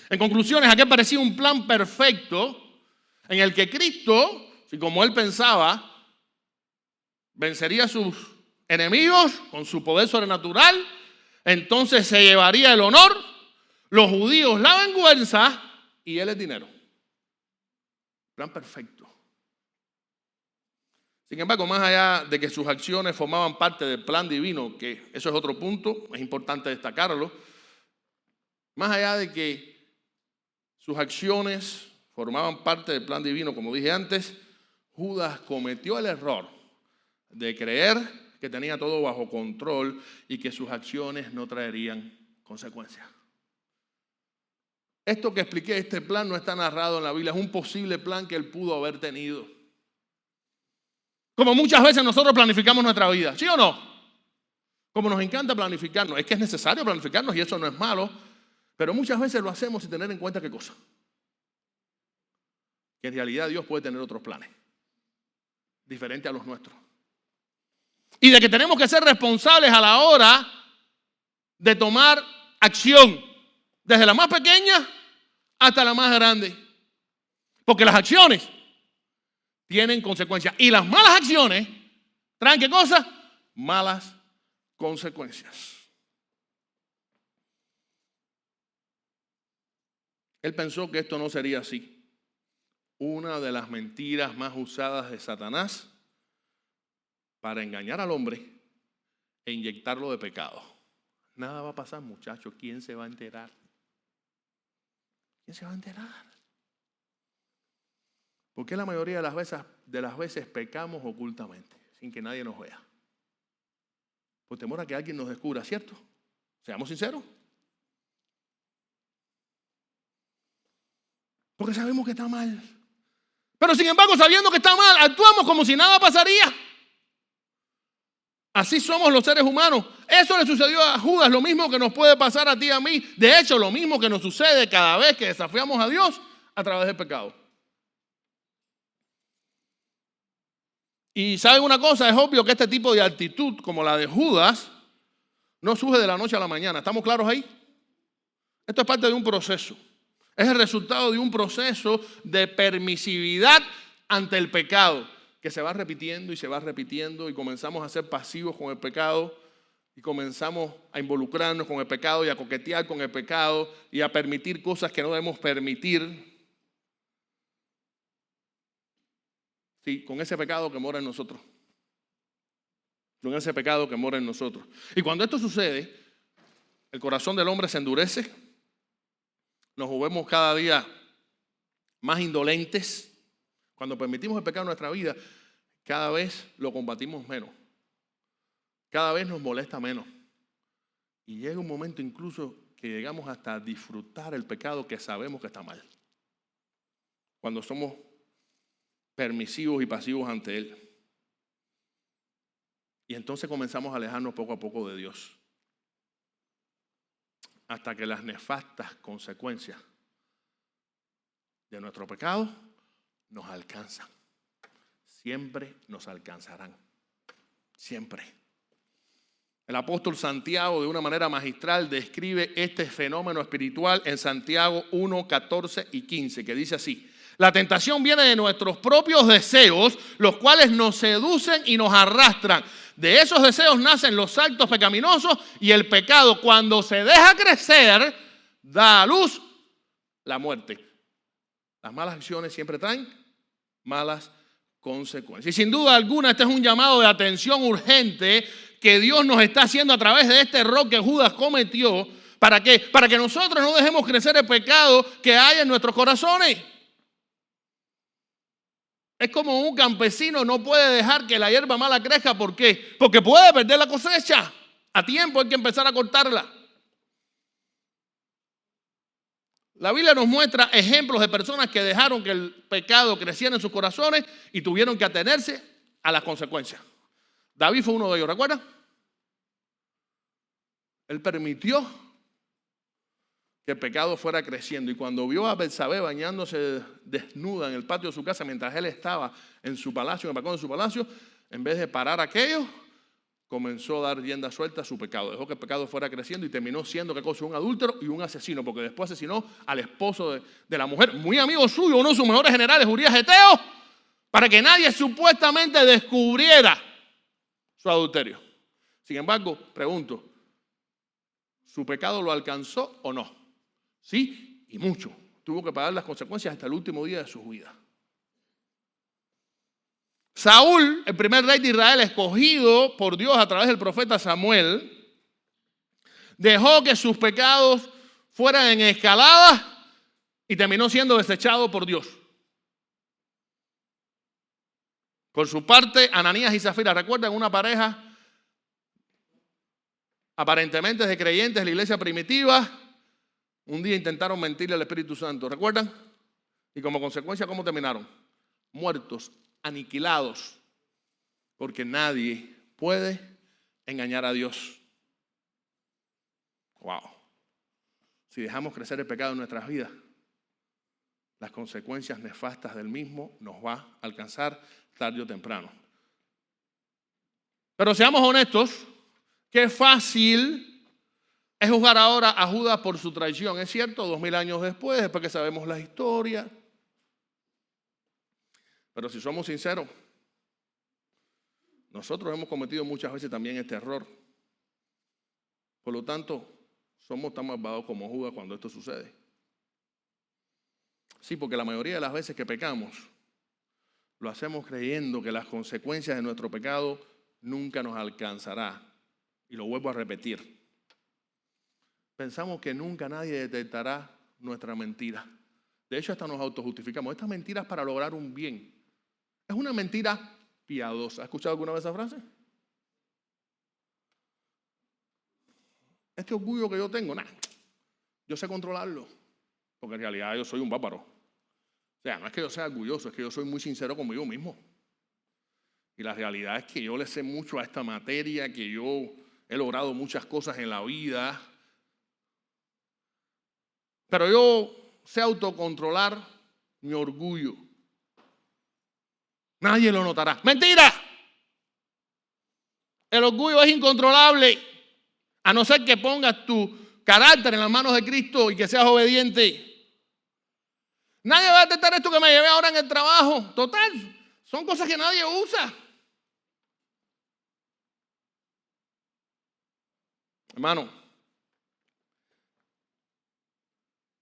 En conclusiones, aquí parecía un plan perfecto en el que Cristo, si como él pensaba, vencería a sus enemigos con su poder sobrenatural, entonces se llevaría el honor, los judíos la vergüenza y él el dinero. Plan perfecto. Sin embargo, más allá de que sus acciones formaban parte del plan divino, que eso es otro punto, es importante destacarlo, más allá de que sus acciones formaban parte del plan divino, como dije antes, Judas cometió el error de creer que tenía todo bajo control y que sus acciones no traerían consecuencias. Esto que expliqué, este plan no está narrado en la Biblia, es un posible plan que él pudo haber tenido. Como muchas veces nosotros planificamos nuestra vida, ¿sí o no? Como nos encanta planificarnos, es que es necesario planificarnos y eso no es malo, pero muchas veces lo hacemos sin tener en cuenta qué cosa. Que en realidad Dios puede tener otros planes, diferentes a los nuestros. Y de que tenemos que ser responsables a la hora de tomar acción, desde la más pequeña hasta la más grande. Porque las acciones tienen consecuencias. Y las malas acciones traen ¿qué cosa? Malas consecuencias. Él pensó que esto no sería así. Una de las mentiras más usadas de Satanás para engañar al hombre e inyectarlo de pecado. Nada va a pasar, muchachos. ¿Quién se va a enterar? ¿Quién se va a enterar? Porque la mayoría de las veces pecamos ocultamente, sin que nadie nos vea. Por temor a que alguien nos descubra, ¿cierto? Seamos sinceros. Porque sabemos que está mal. Pero sin embargo, sabiendo que está mal, actuamos como si nada pasaría. Así somos los seres humanos. Eso le sucedió a Judas, lo mismo que nos puede pasar a ti y a mí. De hecho, lo mismo que nos sucede cada vez que desafiamos a Dios a través del pecado. Y ¿saben una cosa? Es obvio que este tipo de actitud, como la de Judas, no surge de la noche a la mañana. ¿Estamos claros ahí? Esto es parte de un proceso. Es el resultado de un proceso de permisividad ante el pecado, que se va repitiendo y se va repitiendo y comenzamos a ser pasivos con el pecado y comenzamos a involucrarnos con el pecado y a coquetear con el pecado y a permitir cosas que no debemos permitir. Sí, con ese pecado que mora en nosotros. Con ese pecado que mora en nosotros. Y cuando esto sucede, el corazón del hombre se endurece, nos volvemos cada día más indolentes. Cuando permitimos el pecado en nuestra vida, cada vez lo combatimos menos. Cada vez nos molesta menos. Y llega un momento incluso que llegamos hasta a disfrutar el pecado que sabemos que está mal. Cuando somos permisivos y pasivos ante Él. Y entonces comenzamos a alejarnos poco a poco de Dios. Hasta que las nefastas consecuencias de nuestro pecado nos alcanzan. Siempre nos alcanzarán. Siempre. El apóstol Santiago, de una manera magistral, describe este fenómeno espiritual en Santiago 1, 14 y 15, que dice así: la tentación viene de nuestros propios deseos, los cuales nos seducen y nos arrastran. De esos deseos nacen los actos pecaminosos y el pecado, cuando se deja crecer, da a luz la muerte. Las malas acciones siempre traen malas consecuencias. Y sin duda alguna este es un llamado de atención urgente que Dios nos está haciendo a través de este error que Judas cometió. ¿Para qué? Para que nosotros no dejemos crecer el pecado que hay en nuestros corazones. Es como un campesino no puede dejar que la hierba mala crezca. ¿Por qué? Porque puede perder la cosecha. A tiempo hay que empezar a cortarla. La Biblia nos muestra ejemplos de personas que dejaron que el pecado creciera en sus corazones y tuvieron que atenerse a las consecuencias. David fue uno de ellos, ¿recuerdan? Él permitió que el pecado fuera creciendo. Y cuando vio a Betsabé bañándose desnuda en el patio de su casa mientras él estaba en su palacio, en el balcón de su palacio, en vez de parar aquello, comenzó a dar rienda suelta a su pecado. Dejó que el pecado fuera creciendo y terminó siendo, ¿qué cosa? Un adúltero y un asesino, porque después asesinó al esposo de la mujer, muy amigo suyo, uno de sus mejores generales, Urías Geteo, para que nadie supuestamente descubriera su adulterio. Sin embargo, pregunto, ¿su pecado lo alcanzó o no? Sí, y mucho. Tuvo que pagar las consecuencias hasta el último día de su vida. Saúl, el primer rey de Israel escogido por Dios a través del profeta Samuel, dejó que sus pecados fueran en escalada y terminó siendo desechado por Dios. Por su parte, Ananías y Zafira, ¿recuerdan una pareja aparentemente de creyentes de la iglesia primitiva? Un día intentaron mentirle al Espíritu Santo, ¿recuerdan? Y como consecuencia, ¿cómo terminaron? Muertos, aniquilados, porque nadie puede engañar a Dios. Wow. Si dejamos crecer el pecado en nuestras vidas, las consecuencias nefastas del mismo nos va a alcanzar tarde o temprano. Pero seamos honestos, qué fácil es juzgar ahora a Judas por su traición. Es cierto, 2000 años después que sabemos la historia. Pero si somos sinceros, nosotros hemos cometido muchas veces también este error. Por lo tanto, somos tan malvados como Judas cuando esto sucede. Sí, porque la mayoría de las veces que pecamos, lo hacemos creyendo que las consecuencias de nuestro pecado nunca nos alcanzará. Y lo vuelvo a repetir. Pensamos que nunca nadie detectará nuestra mentira. De hecho, hasta nos autojustificamos. Esta mentira es para lograr un bien. Es una mentira piadosa. ¿Has escuchado alguna vez esa frase? Este orgullo que yo tengo, yo sé controlarlo. Porque en realidad yo soy un bárbaro. O sea, no es que yo sea orgulloso, es que yo soy muy sincero conmigo mismo. Y la realidad es que yo le sé mucho a esta materia, que yo he logrado muchas cosas en la vida. Pero yo sé autocontrolar mi orgullo. Nadie lo notará. ¡Mentira! El orgullo es incontrolable. A no ser que pongas tu carácter en las manos de Cristo y que seas obediente. Nadie va a detectar esto que me llevé ahora en el trabajo. Total, son cosas que nadie usa. Hermano,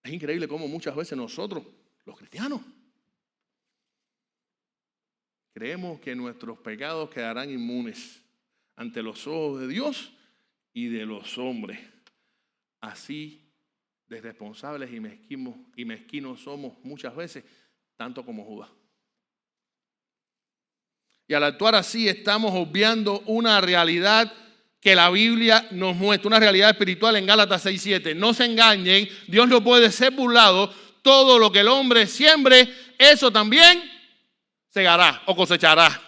es increíble cómo muchas veces nosotros, los cristianos, creemos que nuestros pecados quedarán inmunes ante los ojos de Dios y de los hombres. Así de irresponsables y mezquinos somos muchas veces, tanto como Judas. Y al actuar así estamos obviando una realidad que la Biblia nos muestra, una realidad espiritual en Gálatas 6:7. No se engañen, Dios no puede ser burlado. Todo lo que el hombre siembre, eso también segará o cosechará.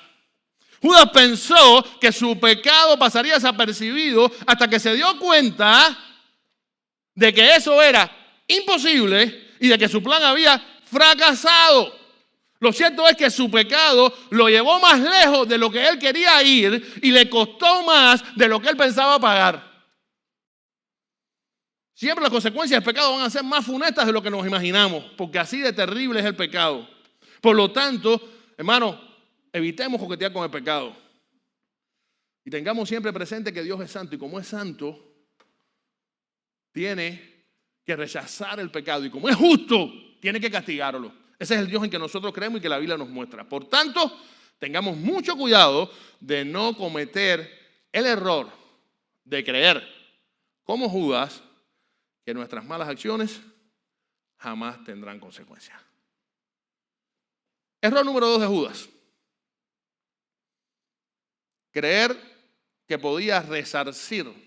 Judas pensó que su pecado pasaría desapercibido hasta que se dio cuenta de que eso era imposible y de que su plan había fracasado. Lo cierto es que su pecado lo llevó más lejos de lo que él quería ir y le costó más de lo que él pensaba pagar. Siempre las consecuencias del pecado van a ser más funestas de lo que nos imaginamos, porque así de terrible es el pecado. Por lo tanto, hermano, evitemos coquetear con el pecado. Y tengamos siempre presente que Dios es santo y como es santo, tiene que rechazar el pecado y como es justo, tiene que castigarlo. Ese es el Dios en que nosotros creemos y que la Biblia nos muestra. Por tanto, tengamos mucho cuidado de no cometer el error de creer, como Judas, que nuestras malas acciones jamás tendrán consecuencias. Error número 2 de Judas. Creer que podía resarcir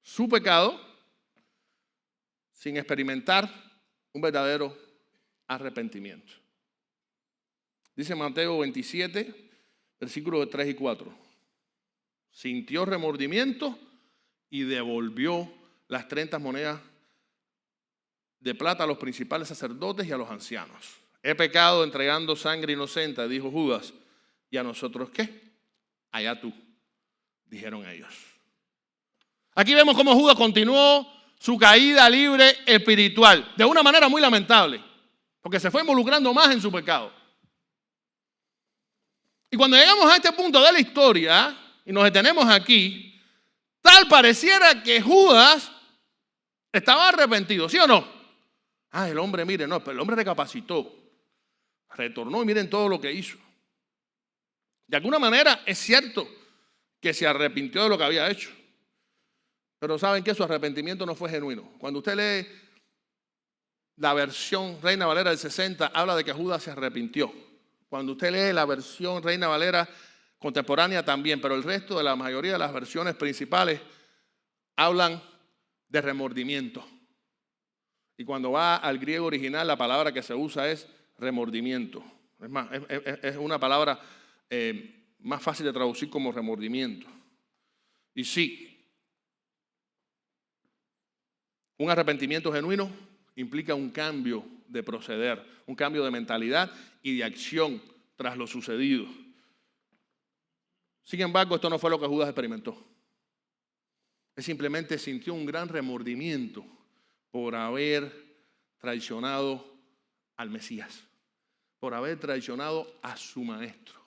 su pecado sin experimentar un verdadero arrepentimiento. Dice Mateo 27, versículos 3 y 4. Sintió remordimiento y devolvió las 30 monedas de plata a los principales sacerdotes y a los ancianos. He pecado entregando sangre inocente, dijo Judas. ¿Y a nosotros qué? Allá tú, dijeron ellos. Aquí vemos cómo Judas continuó su caída libre espiritual, de una manera muy lamentable, porque se fue involucrando más en su pecado. Y cuando llegamos a este punto de la historia, y nos detenemos aquí, tal pareciera que Judas estaba arrepentido, ¿sí o no? El hombre, mire, no, pero el hombre recapacitó, retornó y miren todo lo que hizo. De alguna manera es cierto que se arrepintió de lo que había hecho. Pero ¿saben qué? Su arrepentimiento no fue genuino. Cuando usted lee la versión Reina Valera del 60, habla de que Judas se arrepintió. Cuando usted lee la versión Reina Valera contemporánea también, pero el resto de la mayoría de las versiones principales hablan de remordimiento. Y cuando va al griego original, la palabra que se usa es remordimiento. Es más, es una palabra más fácil de traducir como remordimiento. Y sí, un arrepentimiento genuino implica un cambio de proceder, un cambio de mentalidad y de acción tras lo sucedido. Sin embargo, esto no fue lo que Judas experimentó. Él simplemente sintió un gran remordimiento por haber traicionado al Mesías, por haber traicionado a su maestro,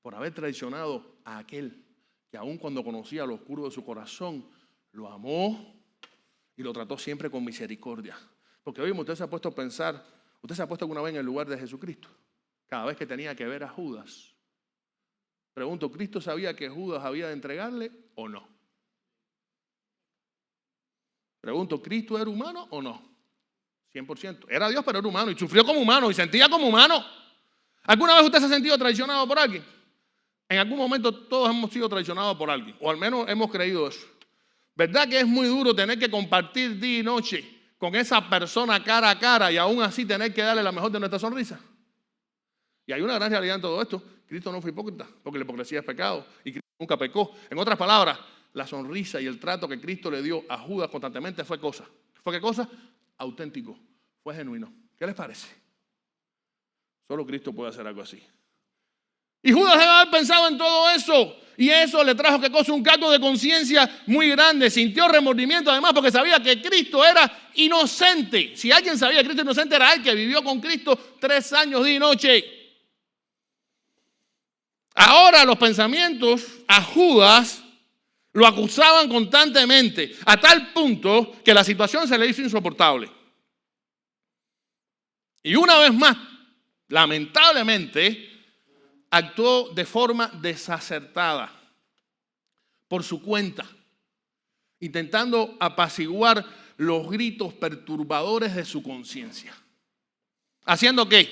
por haber traicionado a aquel que aun cuando conocía lo oscuro de su corazón, lo amó y lo trató siempre con misericordia. Porque hoy usted se ha puesto a pensar, usted se ha puesto alguna vez en el lugar de Jesucristo, cada vez que tenía que ver a Judas. Pregunto, ¿Cristo sabía que Judas había de entregarle o no? Pregunto, ¿Cristo era humano o no? 100%. Era Dios, pero era humano y sufrió como humano y sentía como humano. ¿Alguna vez usted se ha sentido traicionado por alguien? En algún momento todos hemos sido traicionados por alguien, o al menos hemos creído eso. ¿Verdad que es muy duro tener que compartir día y noche con esa persona cara a cara y aún así tener que darle la mejor de nuestra sonrisa? Y hay una gran realidad en todo esto. Cristo no fue hipócrita, porque la hipocresía es pecado y Cristo nunca pecó. En otras palabras, la sonrisa y el trato que Cristo le dio a Judas constantemente fue cosa. ¿Fue qué cosa? Auténtico, fue genuino. ¿Qué les parece? Solo Cristo puede hacer algo así. Y Judas debe haber pensado en todo eso. Y eso le trajo, ¿qué cosa? Un cargo de conciencia muy grande. Sintió remordimiento además porque sabía que Cristo era inocente. Si alguien sabía que Cristo era inocente, era él, que vivió con Cristo 3 años día y noche. Ahora los pensamientos a Judas lo acusaban constantemente, a tal punto que la situación se le hizo insoportable. Y una vez más, lamentablemente, actuó de forma desacertada por su cuenta, intentando apaciguar los gritos perturbadores de su conciencia. ¿Haciendo qué?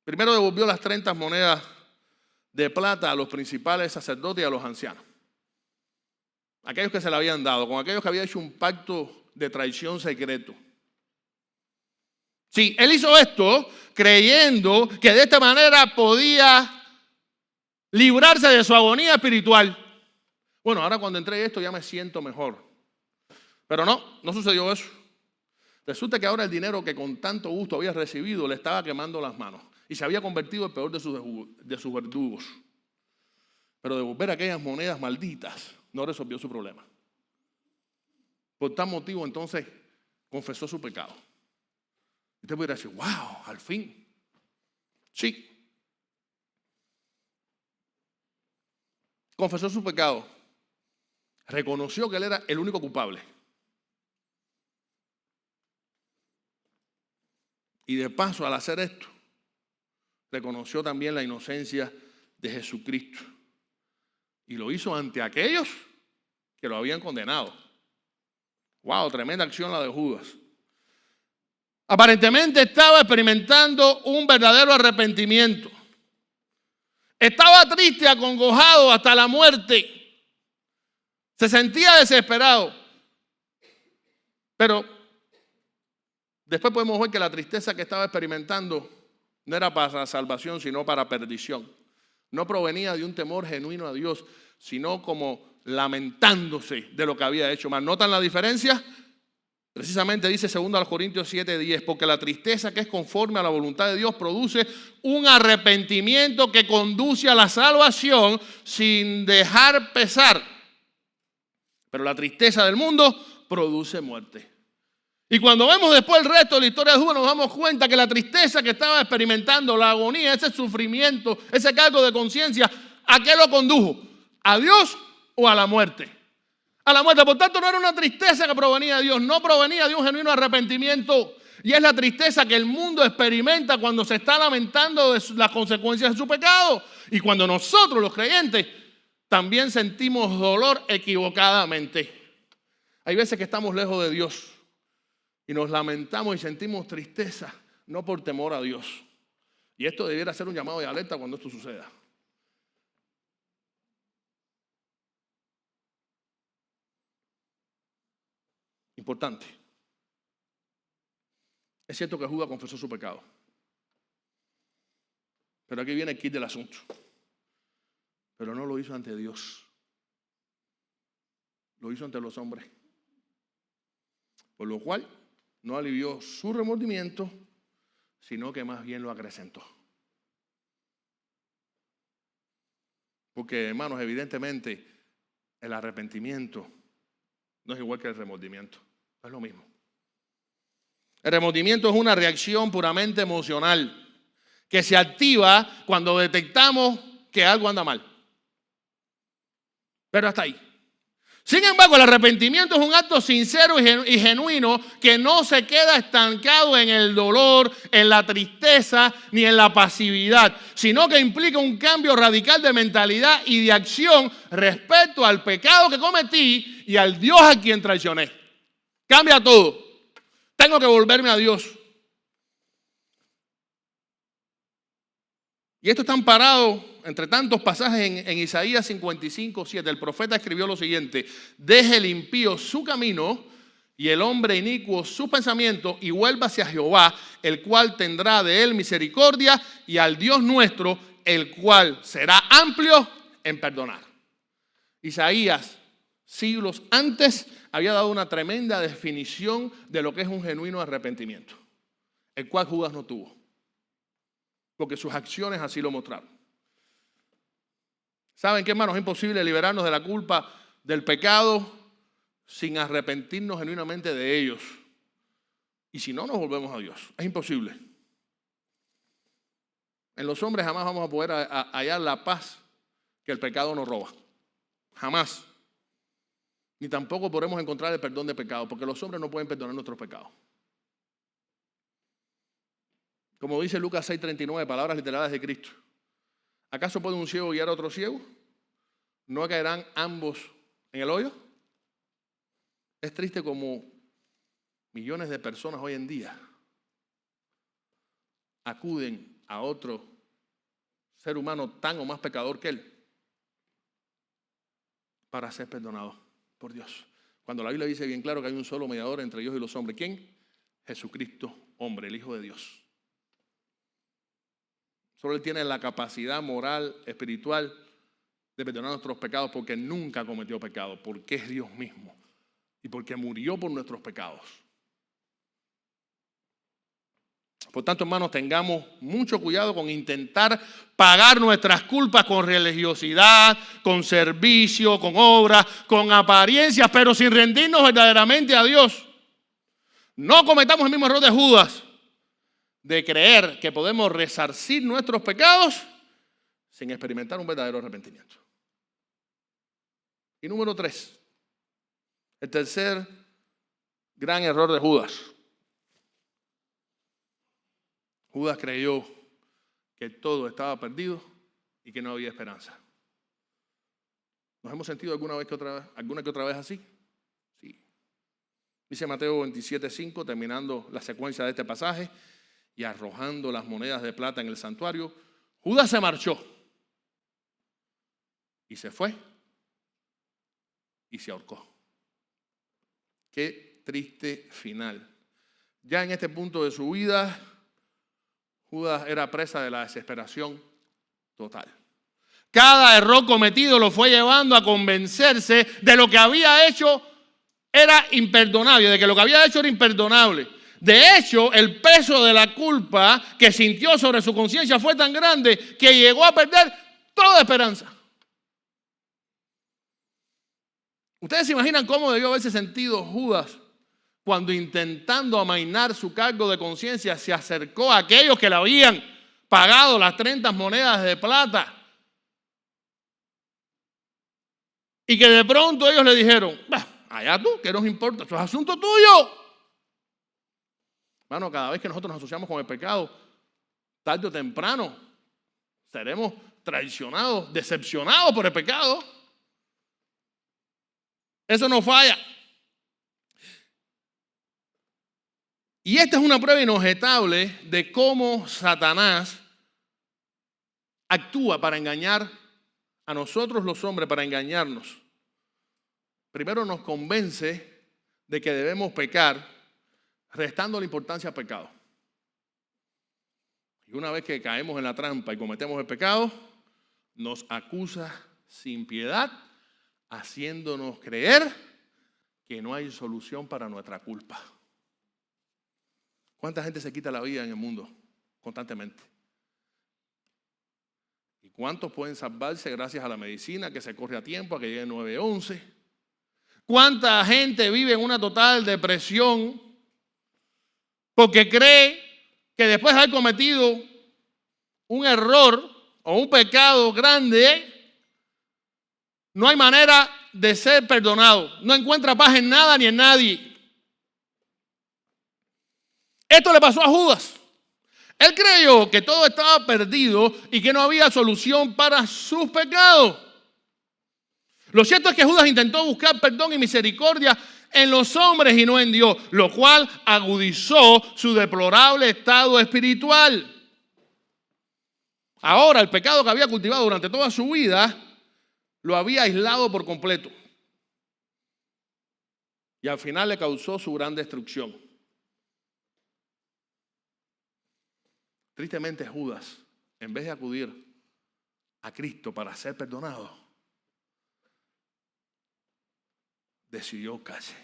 Primero devolvió las 30 monedas de plata a los principales sacerdotes y a los ancianos. Aquellos que se le habían dado, con aquellos que había hecho un pacto de traición secreto. Sí, él hizo esto creyendo que de esta manera podía librarse de su agonía espiritual. Bueno, ahora cuando entré esto ya me siento mejor. Pero no sucedió eso. Resulta que ahora el dinero que con tanto gusto había recibido le estaba quemando las manos y se había convertido en el peor de sus verdugos. Pero devolver aquellas monedas malditas no resolvió su problema. Por tal motivo, entonces, confesó su pecado. Usted pudiera decir, wow, al fin. Sí. Confesó su pecado. Reconoció que él era el único culpable. Y de paso, al hacer esto, reconoció también la inocencia de Jesucristo. Y lo hizo ante aquellos que lo habían condenado. Wow, tremenda acción la de Judas. Aparentemente estaba experimentando un verdadero arrepentimiento. Estaba triste, acongojado hasta la muerte. Se sentía desesperado. Pero después podemos ver que la tristeza que estaba experimentando no era para salvación, sino para perdición. No provenía de un temor genuino a Dios, sino como lamentándose de lo que había hecho mal. ¿Notan la diferencia? Precisamente dice 2 Corintios 7:10, porque la tristeza que es conforme a la voluntad de Dios produce un arrepentimiento que conduce a la salvación sin dejar pesar. Pero la tristeza del mundo produce muerte. Y cuando vemos después el resto de la historia de Judas, nos damos cuenta que la tristeza que estaba experimentando, la agonía, ese sufrimiento, ese cargo de conciencia, ¿a qué lo condujo? ¿A Dios o a la muerte? A la muerte. Por tanto, no era una tristeza que provenía de Dios, no provenía de un genuino arrepentimiento. Y es la tristeza que el mundo experimenta cuando se está lamentando de las consecuencias de su pecado. Y cuando nosotros, los creyentes, también sentimos dolor equivocadamente. Hay veces que estamos lejos de Dios y nos lamentamos y sentimos tristeza, no por temor a Dios. Y esto debiera ser un llamado de alerta cuando esto suceda. Importante. Es cierto que Judas confesó su pecado. Pero aquí viene el kit del asunto. Pero no lo hizo ante Dios. Lo hizo ante los hombres. Por lo cual no alivió su remordimiento, sino que más bien lo acrecentó. Porque, hermanos, evidentemente el arrepentimiento no es igual que el remordimiento. No es lo mismo. El remordimiento es una reacción puramente emocional que se activa cuando detectamos que algo anda mal. Pero hasta ahí. Sin embargo, el arrepentimiento es un acto sincero y genuino que no se queda estancado en el dolor, en la tristeza ni en la pasividad, sino que implica un cambio radical de mentalidad y de acción respecto al pecado que cometí y al Dios a quien traicioné. Cambia todo. Tengo que volverme a Dios. Y esto está amparado entre tantos pasajes en Isaías 55:7. El profeta escribió lo siguiente: deje el impío su camino y el hombre inicuo su pensamiento y vuélvase a Jehová, el cual tendrá de él misericordia, y al Dios nuestro, el cual será amplio en perdonar. Isaías, siglos antes, había dado una tremenda definición de lo que es un genuino arrepentimiento, el cual Judas no tuvo, porque sus acciones así lo mostraron. ¿Saben qué, hermanos? Es imposible liberarnos de la culpa del pecado sin arrepentirnos genuinamente de ellos. Y si no, nos volvemos a Dios. Es imposible. En los hombres jamás vamos a poder hallar la paz que el pecado nos roba. Jamás. Ni tampoco podremos encontrar el perdón de pecado, porque los hombres no pueden perdonar nuestros pecados. Como dice Lucas 6:39, palabras literales de Cristo. ¿Acaso puede un ciego guiar a otro ciego? ¿No caerán ambos en el hoyo? Es triste como millones de personas hoy en día acuden a otro ser humano tan o más pecador que él para ser perdonado por Dios. Cuando la Biblia dice bien claro que hay un solo mediador entre Dios y los hombres. ¿Quién? Jesucristo, hombre, el Hijo de Dios. Solo Él tiene la capacidad moral, espiritual de perdonar nuestros pecados porque nunca cometió pecado, porque es Dios mismo y porque murió por nuestros pecados. Por tanto, hermanos, tengamos mucho cuidado con intentar pagar nuestras culpas con religiosidad, con servicio, con obras, con apariencias, pero sin rendirnos verdaderamente a Dios. No cometamos el mismo error de Judas, de creer que podemos resarcir nuestros pecados sin experimentar un verdadero arrepentimiento. Y número 3, el tercer gran error de Judas. Judas creyó que todo estaba perdido y que no había esperanza. ¿Nos hemos sentido alguna que otra vez así? Sí. Dice Mateo 27:5, terminando la secuencia de este pasaje, y arrojando las monedas de plata en el santuario, Judas se marchó y se fue y se ahorcó. Qué triste final. Ya en este punto de su vida, Judas era presa de la desesperación total. Cada error cometido lo fue llevando a convencerse de lo que había hecho era imperdonable, de que lo que había hecho era imperdonable. De hecho, el peso de la culpa que sintió sobre su conciencia fue tan grande que llegó a perder toda esperanza. ¿Ustedes se imaginan cómo debió haberse sentido Judas cuando, intentando amainar su cargo de conciencia, se acercó a aquellos que le habían pagado las 30 monedas de plata? Y que de pronto ellos le dijeron: allá tú, ¿qué nos importa? Eso es asunto tuyo. Hermano, cada vez que nosotros nos asociamos con el pecado, tarde o temprano seremos traicionados, decepcionados por el pecado. Eso no falla. Y esta es una prueba inobjetable de cómo Satanás actúa para engañar a nosotros los hombres, para engañarnos. Primero nos convence de que debemos pecar, restando la importancia al pecado. Y una vez que caemos en la trampa y cometemos el pecado, nos acusa sin piedad, haciéndonos creer que no hay solución para nuestra culpa. ¿Cuánta gente se quita la vida en el mundo constantemente? ¿Y cuántos pueden salvarse gracias a la medicina que se corre a tiempo, a que llegue 911? ¿Cuánta gente vive en una total depresión porque cree que después de haber cometido un error o un pecado grande, no hay manera de ser perdonado? No encuentra paz en nada ni en nadie. Esto le pasó a Judas. Él creyó que todo estaba perdido y que no había solución para sus pecados. Lo cierto es que Judas intentó buscar perdón y misericordia en los hombres y no en Dios, lo cual agudizó su deplorable estado espiritual. Ahora, el pecado que había cultivado durante toda su vida lo había aislado por completo. Y al final le causó su gran destrucción. Tristemente, Judas, en vez de acudir a Cristo para ser perdonado, decidió callarse.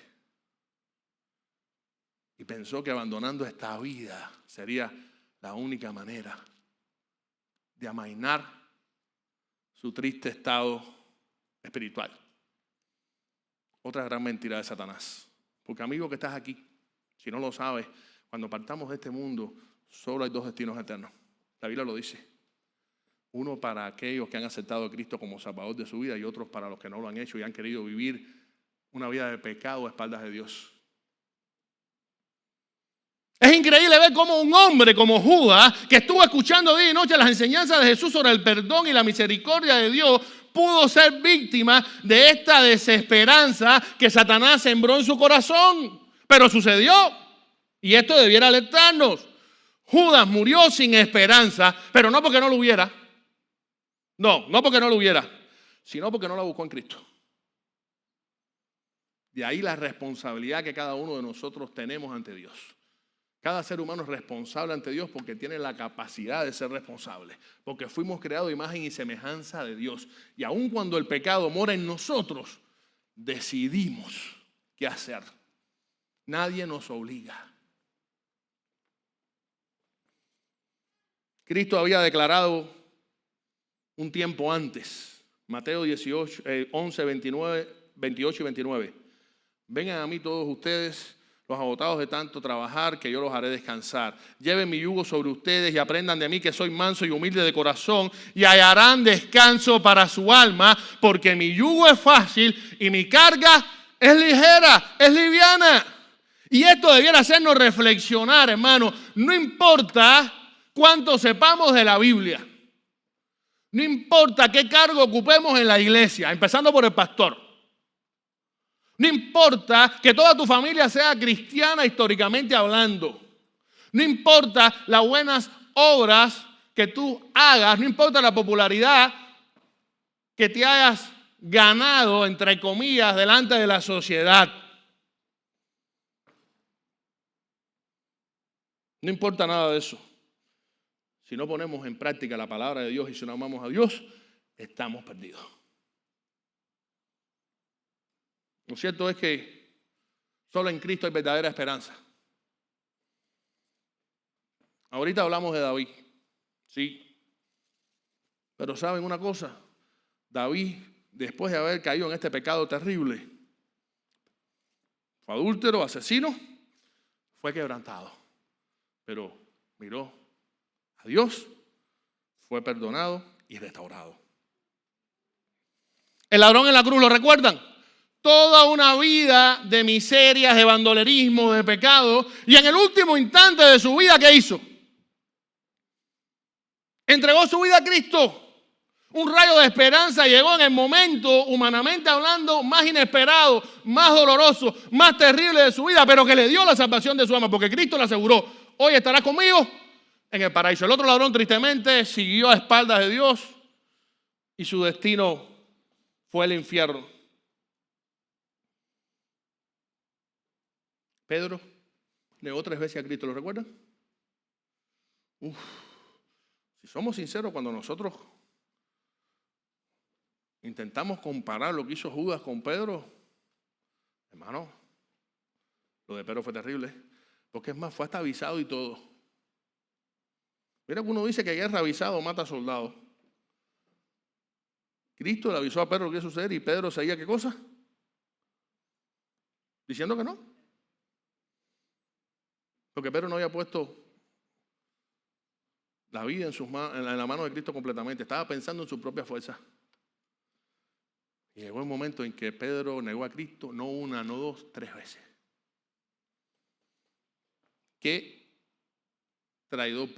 Y pensó que abandonando esta vida sería la única manera de amainar su triste estado espiritual. Otra gran mentira de Satanás. Porque amigo que estás aquí, si no lo sabes, cuando partamos de este mundo, solo hay 2 destinos eternos. La Biblia lo dice. Uno para aquellos que han aceptado a Cristo como Salvador de su vida y otros para los que no lo han hecho y han querido vivir una vida de pecado a espaldas de Dios. Es increíble ver cómo un hombre como Judas, que estuvo escuchando día y noche las enseñanzas de Jesús sobre el perdón y la misericordia de Dios, pudo ser víctima de esta desesperanza que Satanás sembró en su corazón. Pero sucedió. Y esto debiera alertarnos. Judas murió sin esperanza, pero no porque no lo hubiera. No porque no lo hubiera, sino porque no la buscó en Cristo. De ahí la responsabilidad que cada uno de nosotros tenemos ante Dios. Cada ser humano es responsable ante Dios porque tiene la capacidad de ser responsable. Porque fuimos creados a imagen y semejanza de Dios. Y aun cuando el pecado mora en nosotros, decidimos qué hacer. Nadie nos obliga. Cristo había declarado un tiempo antes, Mateo 11, 28 y 29. Vengan a mí todos ustedes, los agotados de tanto trabajar, que yo los haré descansar. Lleven mi yugo sobre ustedes y aprendan de mí, que soy manso y humilde de corazón, y hallarán descanso para su alma, porque mi yugo es fácil y mi carga es ligera, es liviana. Y esto debiera hacernos reflexionar, hermano. No importa cuánto sepamos de la Biblia. No importa qué cargo ocupemos en la iglesia, empezando por el pastor. No importa que toda tu familia sea cristiana históricamente hablando. No importa las buenas obras que tú hagas. No importa la popularidad que te hayas ganado, entre comillas, delante de la sociedad. No importa nada de eso. Si no ponemos en práctica la palabra de Dios y si no amamos a Dios, estamos perdidos. Lo cierto es que solo en Cristo hay verdadera esperanza. Ahorita hablamos de David, sí. Pero ¿saben una cosa? David, después de haber caído en este pecado terrible, fue adúltero, asesino, fue quebrantado. Pero miró a Dios, fue perdonado y restaurado. El ladrón en la cruz, ¿lo recuerdan? Toda una vida de miserias, de bandolerismo, de pecado. Y en el último instante de su vida, ¿qué hizo? Entregó su vida a Cristo. Un rayo de esperanza llegó en el momento, humanamente hablando, más inesperado, más doloroso, más terrible de su vida, pero que le dio la salvación de su alma, porque Cristo le aseguró: hoy estarás conmigo en el paraíso. El otro ladrón tristemente siguió a espaldas de Dios y su destino fue el infierno. Pedro negó 3 veces a Cristo, ¿lo recuerdan? Si somos sinceros, cuando nosotros intentamos comparar lo que hizo Judas con Pedro, hermano, lo de Pedro fue terrible, porque es más, fue hasta avisado y todo. Mira que uno dice que guerra avisado mata soldados. Cristo le avisó a Pedro lo que iba a suceder y Pedro seguía ¿qué cosa? Diciendo que no. Porque Pedro no había puesto la vida en la mano de Cristo completamente. Estaba pensando en su propia fuerza. Y llegó el momento en que Pedro negó a Cristo, no 1, no 2, 3 veces. ¿Qué traidor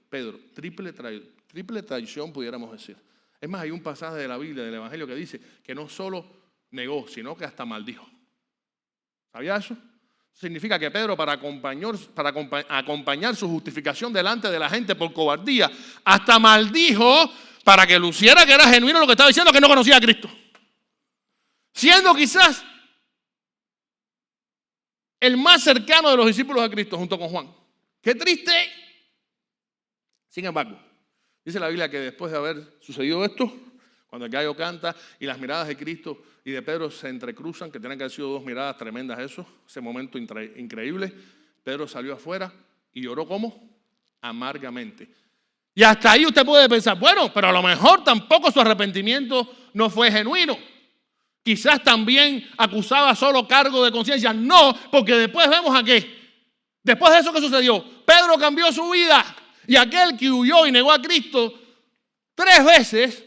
Pedro? Triple traición, pudiéramos decir. Es más, hay un pasaje de la Biblia, del Evangelio, que dice que no solo negó, sino que hasta maldijo. ¿Sabía eso? Significa que Pedro, para acompañar su justificación delante de la gente por cobardía, hasta maldijo para que luciera que era genuino lo que estaba diciendo, que no conocía a Cristo. Siendo quizás el más cercano de los discípulos de Cristo junto con Juan. ¡Qué triste! Sin embargo, dice la Biblia que después de haber sucedido esto, cuando el gallo canta y las miradas de Cristo y de Pedro se entrecruzan, que tienen que haber sido 2 miradas tremendas ese momento increíble, Pedro salió afuera y lloró ¿cómo? Amargamente. Y hasta ahí usted puede pensar, bueno, pero a lo mejor tampoco su arrepentimiento no fue genuino. Quizás también acusaba solo cargo de conciencia. No, porque después vemos a qué. Después de eso que sucedió, Pedro cambió su vida. Y aquel que huyó y negó a Cristo 3 veces,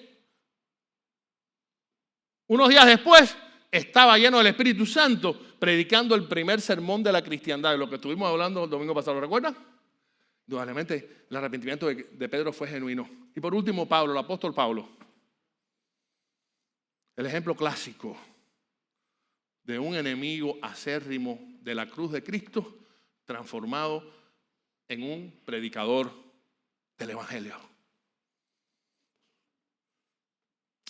unos días después, estaba lleno del Espíritu Santo, predicando el primer sermón de la cristiandad, de lo que estuvimos hablando el domingo pasado, ¿lo recuerdan? Indudablemente, el arrepentimiento de Pedro fue genuino. Y por último, Pablo, el apóstol Pablo. El ejemplo clásico de un enemigo acérrimo de la cruz de Cristo, transformado en un predicador del Evangelio.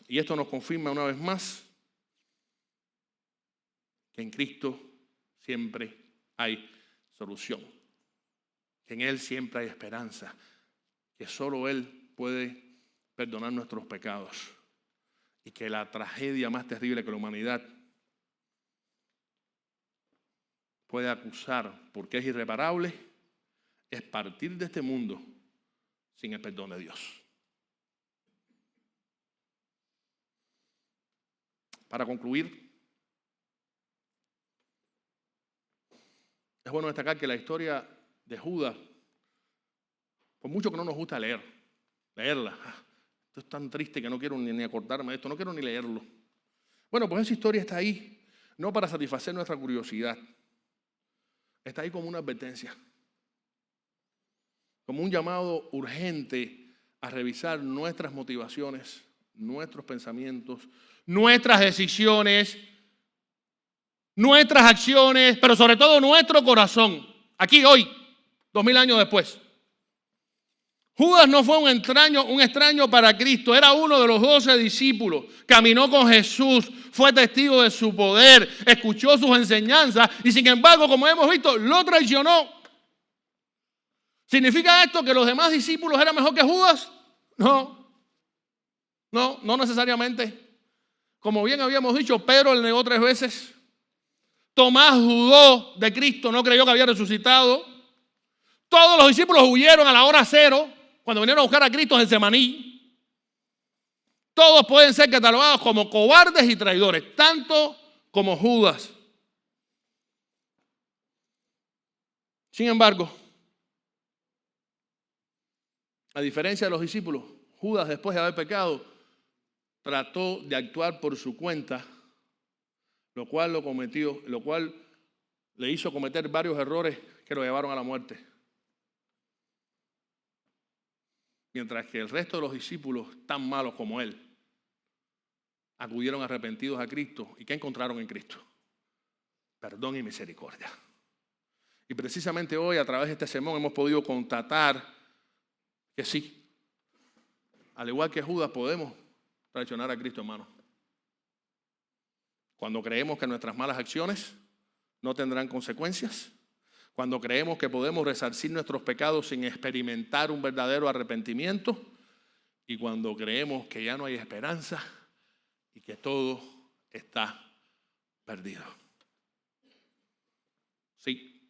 Y esto nos confirma una vez más que en Cristo siempre hay solución, que en Él siempre hay esperanza, que solo Él puede perdonar nuestros pecados y que la tragedia más terrible que la humanidad puede acusar porque es irreparable es partir de este mundo sin el perdón de Dios. Para concluir, es bueno destacar que la historia de Judas, por mucho que no nos gusta leerla, esto es tan triste que no quiero ni acordarme de esto, no quiero ni leerlo. Bueno, pues esa historia está ahí, no para satisfacer nuestra curiosidad, está ahí como una advertencia, como un llamado urgente a revisar nuestras motivaciones, nuestros pensamientos, nuestras decisiones, nuestras acciones, pero sobre todo nuestro corazón. Aquí hoy, 2000 años después. Judas no fue un extraño para Cristo, era uno de los 12 discípulos, caminó con Jesús, fue testigo de su poder, escuchó sus enseñanzas y sin embargo, como hemos visto, lo traicionó. ¿Significa esto que los demás discípulos eran mejor que Judas? No necesariamente. Como bien habíamos dicho, Pedro le negó 3 veces. Tomás dudó de Cristo, no creyó que había resucitado. Todos los discípulos huyeron a la hora 0, cuando vinieron a buscar a Cristo en Getsemaní. Todos pueden ser catalogados como cobardes y traidores, tanto como Judas. Sin embargo, a diferencia de los discípulos, Judas, después de haber pecado, trató de actuar por su cuenta, lo cual le hizo cometer varios errores que lo llevaron a la muerte. Mientras que el resto de los discípulos, tan malos como él, acudieron arrepentidos a Cristo. ¿Y qué encontraron en Cristo? Perdón y misericordia. Y precisamente hoy, a través de este sermón, hemos podido constatar que sí, al igual que Judas, podemos traicionar a Cristo, hermano. Cuando creemos que nuestras malas acciones no tendrán consecuencias, cuando creemos que podemos resarcir nuestros pecados sin experimentar un verdadero arrepentimiento y cuando creemos que ya no hay esperanza y que todo está perdido. Sí,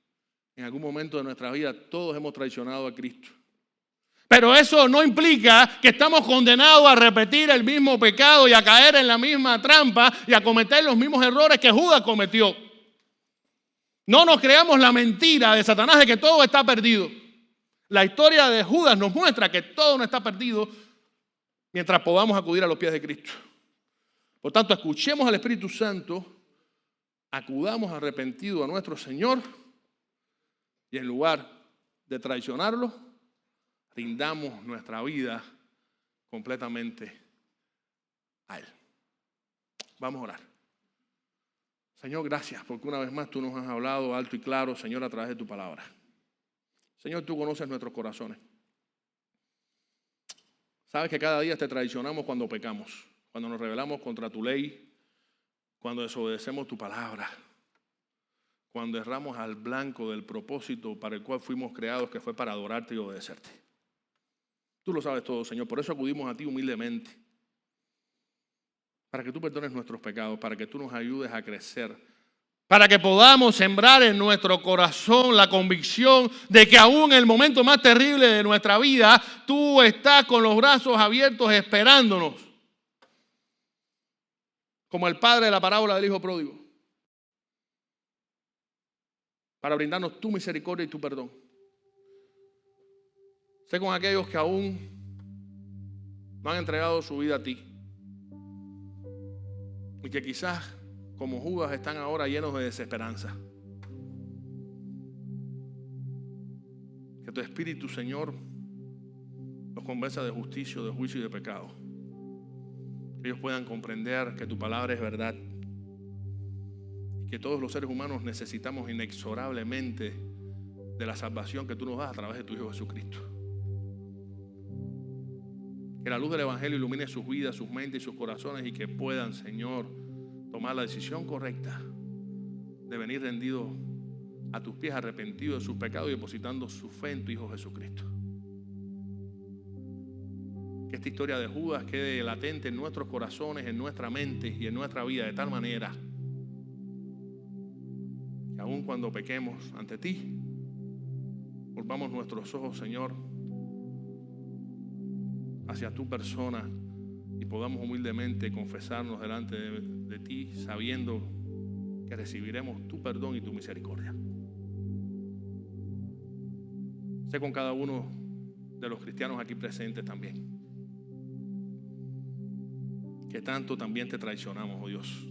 en algún momento de nuestra vida todos hemos traicionado a Cristo. Pero eso no implica que estamos condenados a repetir el mismo pecado y a caer en la misma trampa y a cometer los mismos errores que Judas cometió. No nos creamos la mentira de Satanás de que todo está perdido. La historia de Judas nos muestra que todo no está perdido mientras podamos acudir a los pies de Cristo. Por tanto, escuchemos al Espíritu Santo, acudamos arrepentidos a nuestro Señor y en lugar de traicionarlo, rindamos nuestra vida completamente a Él. Vamos a orar. Señor, gracias porque una vez más tú nos has hablado alto y claro, Señor, a través de tu palabra. Señor, tú conoces nuestros corazones. Sabes que cada día te traicionamos cuando pecamos, cuando nos rebelamos contra tu ley, cuando desobedecemos tu palabra, cuando erramos al blanco del propósito para el cual fuimos creados, que fue para adorarte y obedecerte. Tú lo sabes todo, Señor, por eso acudimos a ti humildemente, para que tú perdones nuestros pecados, para que tú nos ayudes a crecer, para que podamos sembrar en nuestro corazón la convicción de que aún en el momento más terrible de nuestra vida, tú estás con los brazos abiertos esperándonos. Como el padre de la parábola del hijo pródigo. Para brindarnos tu misericordia y tu perdón. Sé con aquellos que aún no han entregado su vida a ti. Y que quizás, como Judas, están ahora llenos de desesperanza. Que tu Espíritu, Señor, los convenza de justicia, de juicio y de pecado. Que ellos puedan comprender que tu palabra es verdad. Y que todos los seres humanos necesitamos inexorablemente de la salvación que tú nos das a través de tu Hijo Jesucristo. Que la luz del Evangelio ilumine sus vidas, sus mentes y sus corazones, y que puedan, Señor, tomar la decisión correcta de venir rendidos a tus pies, arrepentidos de sus pecados y depositando su fe en tu Hijo Jesucristo. Que esta historia de Judas quede latente en nuestros corazones, en nuestra mente y en nuestra vida, de tal manera que aun cuando pequemos ante ti, volvamos nuestros ojos, Señor, hacia tu persona y podamos humildemente confesarnos delante de ti, sabiendo que recibiremos tu perdón y tu misericordia. Sé con cada uno de los cristianos aquí presentes también, que tanto también te traicionamos, oh Dios.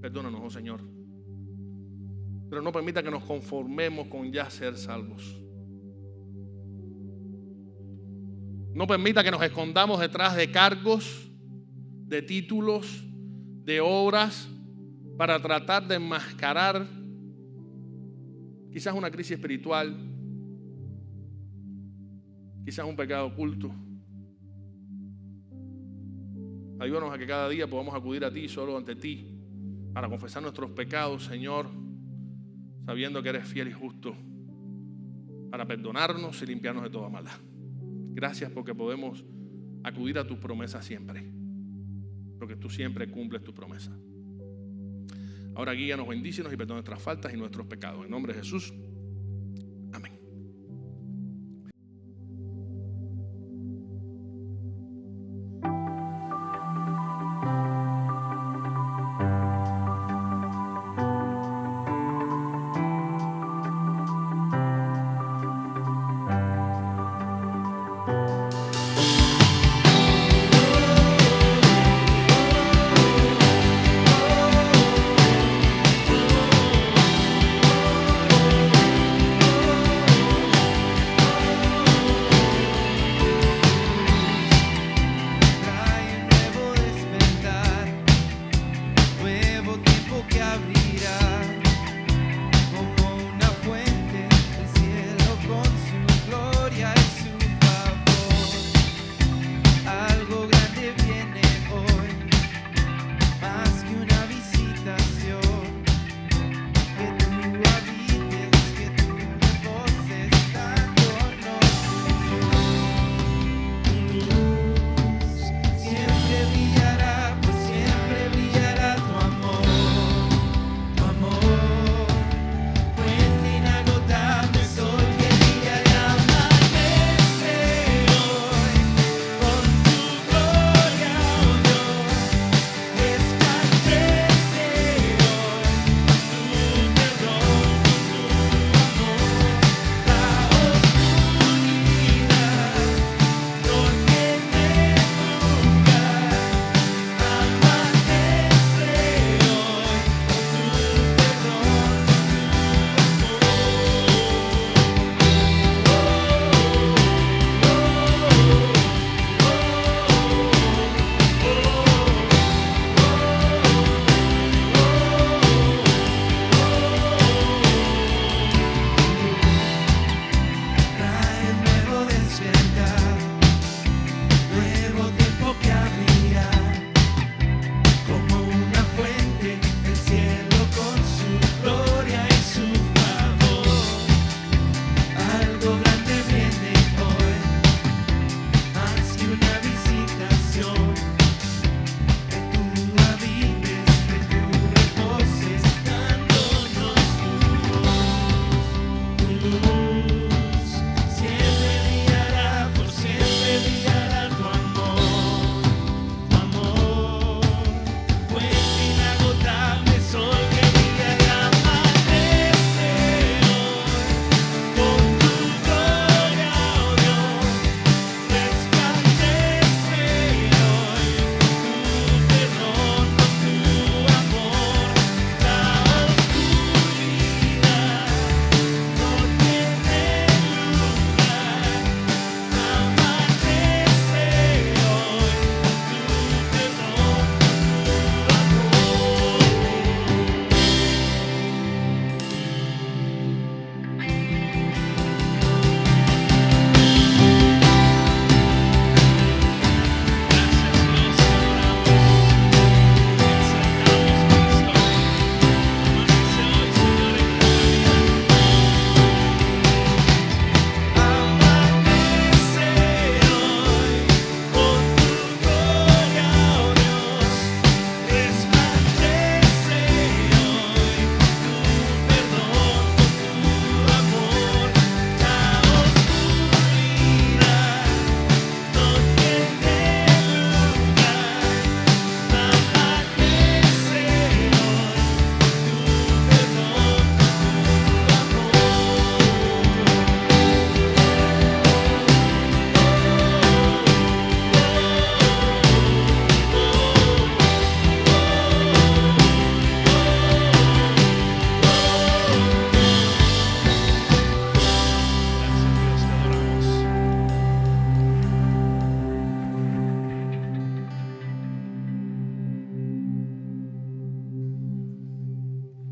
Perdónanos, oh Señor, pero no permita que nos conformemos con ya ser salvos. No permita que nos escondamos detrás de cargos, de títulos, de obras, para tratar de enmascarar quizás una crisis espiritual, quizás un pecado oculto. Ayúdanos a que cada día podamos acudir a ti, solo ante ti, para confesar nuestros pecados, Señor, sabiendo que eres fiel y justo, para perdonarnos y limpiarnos de toda maldad. Gracias porque podemos acudir a tus promesas siempre, porque tú siempre cumples tu promesa. Ahora guíanos, bendícenos y perdona nuestras faltas y nuestros pecados. En nombre de Jesús. Amén.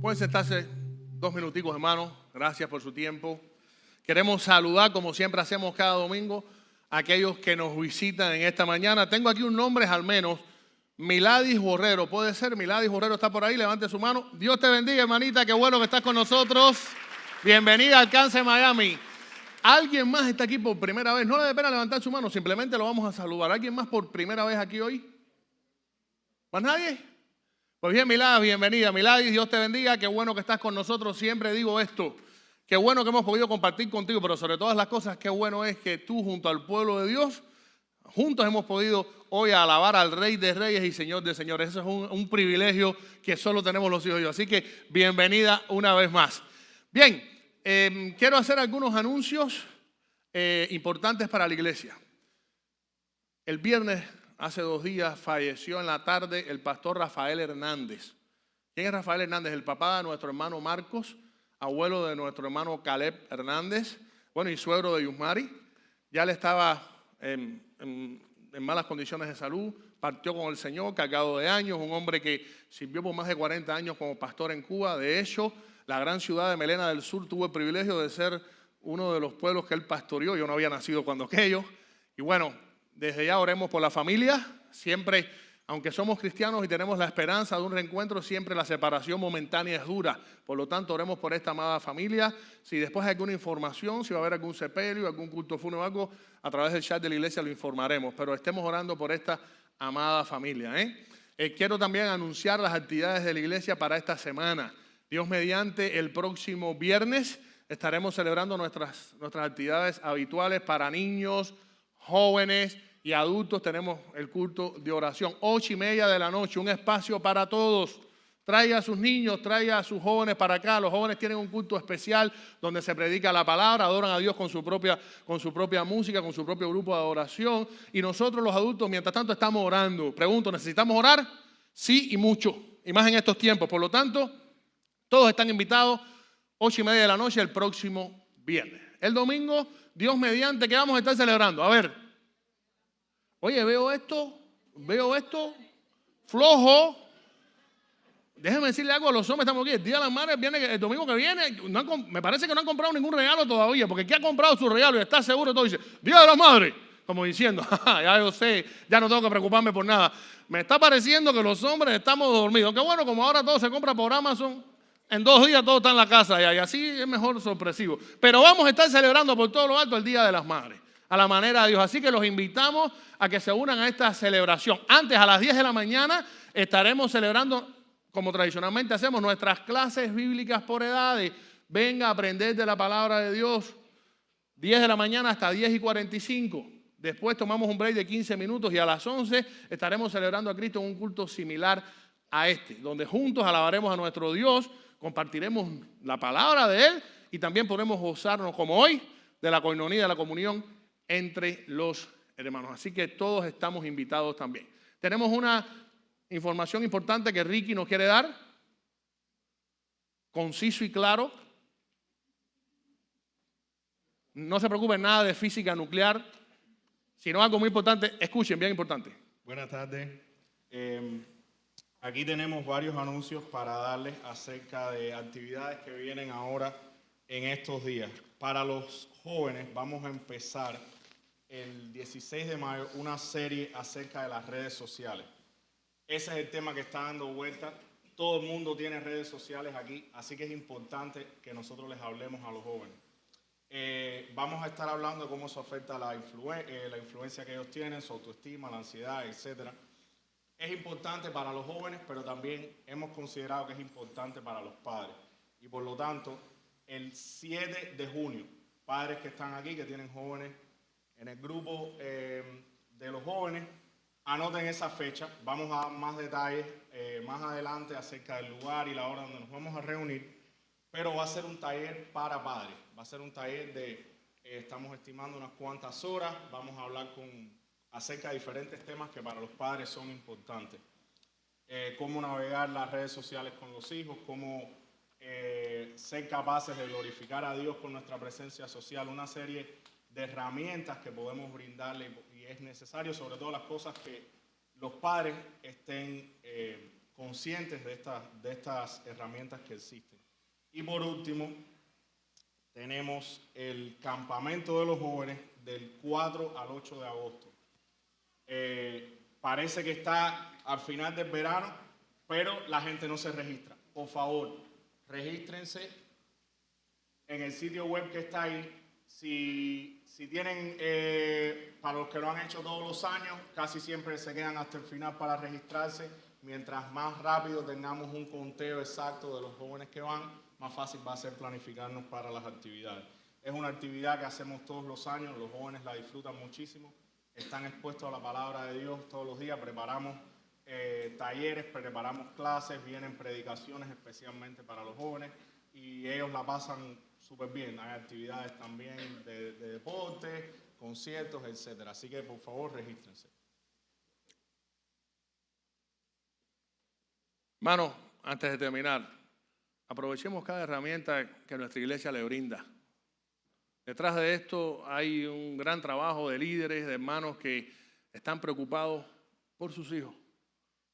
Pueden sentarse 2 minuticos, hermano. Gracias por su tiempo. Queremos saludar, como siempre hacemos cada domingo, a aquellos que nos visitan en esta mañana. Tengo aquí un nombre al menos, Miladis Borrero. ¿Puede ser? Miladis Borrero está por ahí, levante su mano. Dios te bendiga, hermanita, qué bueno que estás con nosotros. Bienvenida al Cáncer Miami. ¿Alguien más está aquí por primera vez? No le dé pena levantar su mano, simplemente lo vamos a saludar. ¿Alguien más por primera vez aquí hoy? ¿Más nadie? Pues bien, Miladis, bienvenida. Miladis, Dios te bendiga, qué bueno que estás con nosotros. Siempre digo esto, qué bueno que hemos podido compartir contigo, pero sobre todas las cosas, qué bueno es que tú junto al pueblo de Dios, juntos hemos podido hoy alabar al Rey de Reyes y Señor de Señores. Eso es un privilegio que solo tenemos los hijos de Dios. Así que bienvenida una vez más. Bien, quiero hacer algunos anuncios importantes para la iglesia. El viernes, hace 2 días, falleció en la tarde el pastor Rafael Hernández. ¿Quién es Rafael Hernández? El papá de nuestro hermano Marcos, abuelo de nuestro hermano Caleb Hernández, bueno, y suegro de Yusmari. Ya le estaba en malas condiciones de salud, partió con el Señor, cargado de años, un hombre que sirvió por más de 40 años como pastor en Cuba. De hecho, la gran ciudad de Melena del Sur tuvo el privilegio de ser uno de los pueblos que él pastoreó. Yo no había nacido cuando aquello. Y bueno, desde ya oremos por la familia. Siempre, aunque somos cristianos y tenemos la esperanza de un reencuentro, siempre la separación momentánea es dura. Por lo tanto, oremos por esta amada familia. Si después hay alguna información, si va a haber algún sepelio, algún culto fúnebre o algo, a través del chat de la iglesia lo informaremos. Pero estemos orando por esta amada familia. Quiero también anunciar las actividades de la iglesia para esta semana. Dios mediante, el próximo viernes estaremos celebrando nuestras actividades habituales para niños, jóvenes y adultos. Tenemos el culto de oración, 8:30 de la noche, un espacio para todos. Traiga a sus niños, traiga a sus jóvenes para acá. Los jóvenes tienen un culto especial donde se predica la palabra, adoran a Dios con su propia música, con su propio grupo de adoración. Y nosotros los adultos, mientras tanto, estamos orando. Pregunto, ¿necesitamos orar? Sí, y mucho, y más en estos tiempos. Por lo tanto, todos están invitados, 8:30 de la noche el próximo viernes. El domingo, Dios mediante, ¿qué vamos a estar celebrando? A ver. Oye, veo esto flojo. Déjenme decirle algo a los hombres, estamos aquí. El Día de las Madres viene el domingo que viene. Me parece que no han comprado ningún regalo todavía, porque ¿qué ha comprado su regalo? Y está seguro, todo dice, Día de las Madres. Como diciendo, ya yo sé, ya no tengo que preocuparme por nada. Me está pareciendo que los hombres estamos dormidos. Aunque bueno, como ahora todo se compra por Amazon, en 2 días todo está en la casa ya, y así es mejor sorpresivo. Pero vamos a estar celebrando por todo lo alto el Día de las Madres, a la manera de Dios. Así que los invitamos a que se unan a esta celebración. Antes, a las 10 de la mañana, estaremos celebrando, como tradicionalmente hacemos, nuestras clases bíblicas por edades. Venga a aprender de la palabra de Dios. 10 de la mañana hasta 10:45. Después tomamos un break de 15 minutos y a las 11 estaremos celebrando a Cristo en un culto similar a este, donde juntos alabaremos a nuestro Dios, compartiremos la palabra de Él y también podremos gozarnos, como hoy, de la coinonía, de la comunión entre los hermanos. Así que todos estamos invitados también. Tenemos una información importante que Ricky nos quiere dar, conciso y claro. No se preocupen nada de física nuclear, sino algo muy importante. Escuchen, bien importante. Buenas tardes. Aquí tenemos varios anuncios para darles acerca de actividades que vienen ahora en estos días. Para los jóvenes vamos a empezar el 16 de mayo una serie acerca de las redes sociales. Ese es el tema que está dando vuelta. Todo el mundo tiene redes sociales aquí, así que es importante que nosotros les hablemos a los jóvenes. Vamos a estar hablando de cómo eso afecta la influencia que ellos tienen, su autoestima, la ansiedad, etc. Es importante para los jóvenes, pero también hemos considerado que es importante para los padres. Y por lo tanto, el 7 de junio, padres que están aquí, que tienen jóvenes en el grupo de los jóvenes, anoten esa fecha. Vamos a dar más detalles más adelante acerca del lugar y la hora donde nos vamos a reunir. Pero va a ser un taller para padres. Va a ser un taller estamos estimando unas cuantas horas. Vamos a hablar acerca de diferentes temas que para los padres son importantes. Cómo navegar las redes sociales con los hijos, cómo ser capaces de glorificar a Dios con nuestra presencia social. Una serie de herramientas que podemos brindarle y es necesario, sobre todo las cosas que los padres estén conscientes de estas herramientas que existen. Y por último, tenemos el campamento de los jóvenes del 4 al 8 de agosto. Parece que está al final del verano, pero la gente no se registra. Por favor, regístrense en el sitio web que está ahí. Si tienen, para los que lo han hecho todos los años, casi siempre se quedan hasta el final para registrarse. Mientras más rápido tengamos un conteo exacto de los jóvenes que van, más fácil va a ser planificarnos para las actividades. Es una actividad que hacemos todos los años, los jóvenes la disfrutan muchísimo, están expuestos a la palabra de Dios todos los días, preparamos talleres, preparamos clases, vienen predicaciones especialmente para los jóvenes y ellos la pasan súper bien. Hay actividades también de deporte, conciertos, etc. Así que por favor regístrense. Hermanos, antes de terminar, aprovechemos cada herramienta que nuestra iglesia le brinda. Detrás de esto hay un gran trabajo de líderes, de hermanos que están preocupados por sus hijos,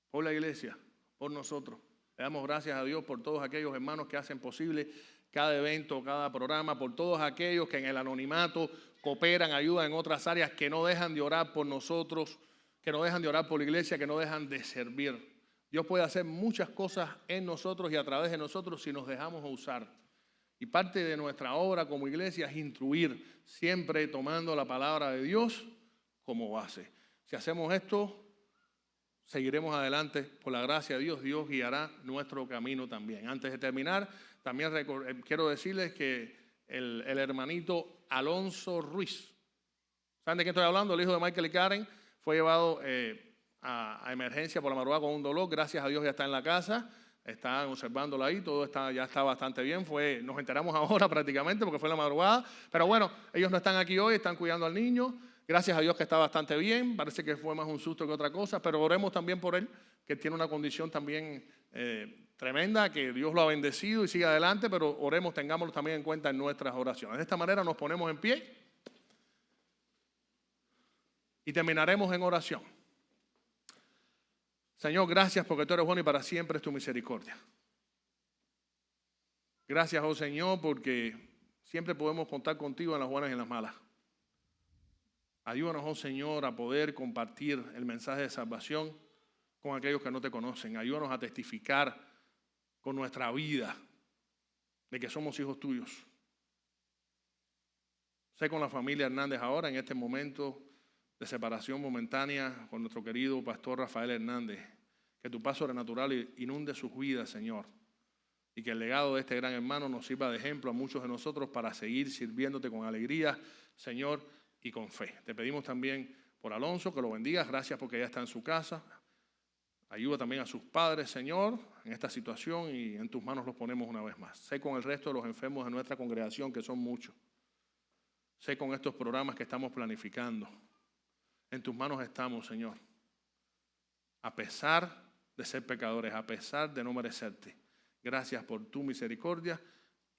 por la iglesia, por nosotros. Le damos gracias a Dios por todos aquellos hermanos que hacen posible cada evento, cada programa, por todos aquellos que en el anonimato cooperan, ayudan en otras áreas, que no dejan de orar por nosotros, que no dejan de orar por la iglesia, que no dejan de servir. Dios puede hacer muchas cosas en nosotros y a través de nosotros si nos dejamos usar. Y parte de nuestra obra como iglesia es instruir, siempre tomando la palabra de Dios como base. Si hacemos esto, seguiremos adelante. Por la gracia de Dios, Dios guiará nuestro camino también. Antes de terminar, también quiero decirles que el hermanito Alonso Ruiz, ¿saben de quién estoy hablando? El hijo de Michael y Karen, fue llevado a emergencia por la madrugada con un dolor. Gracias a Dios ya está en la casa. Están observándolo ahí, todo ya está bastante bien. Nos enteramos ahora prácticamente porque fue en la madrugada. Pero bueno, ellos no están aquí hoy, están cuidando al niño. Gracias a Dios que está bastante bien. Parece que fue más un susto que otra cosa, pero oremos también por él, que tiene una condición también tremenda, que Dios lo ha bendecido y sigue adelante, pero oremos, tengámoslo también en cuenta en nuestras oraciones. De esta manera nos ponemos en pie y terminaremos en oración. Señor, gracias porque tú eres bueno y para siempre es tu misericordia. Gracias, oh Señor, porque siempre podemos contar contigo en las buenas y en las malas. Ayúdanos, oh Señor, a poder compartir el mensaje de salvación con aquellos que no te conocen. Ayúdanos a testificar con nuestra vida de que somos hijos tuyos. Sé con la familia Hernández ahora en este momento de separación momentánea con nuestro querido pastor Rafael Hernández. Que tu paz sobrenatural inunde sus vidas, Señor. Y que el legado de este gran hermano nos sirva de ejemplo a muchos de nosotros para seguir sirviéndote con alegría, Señor, y con fe. Te pedimos también por Alonso, que lo bendigas. Gracias porque ya está en su casa. Ayuda también a sus padres, Señor, en esta situación y en tus manos los ponemos una vez más. Sé con el resto de los enfermos de nuestra congregación, que son muchos. Sé con estos programas que estamos planificando. En tus manos estamos, Señor. A pesar de ser pecadores, a pesar de no merecerte. Gracias por tu misericordia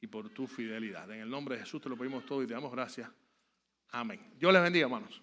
y por tu fidelidad. En el nombre de Jesús te lo pedimos todo y te damos gracias. Amén. Dios les bendiga, hermanos.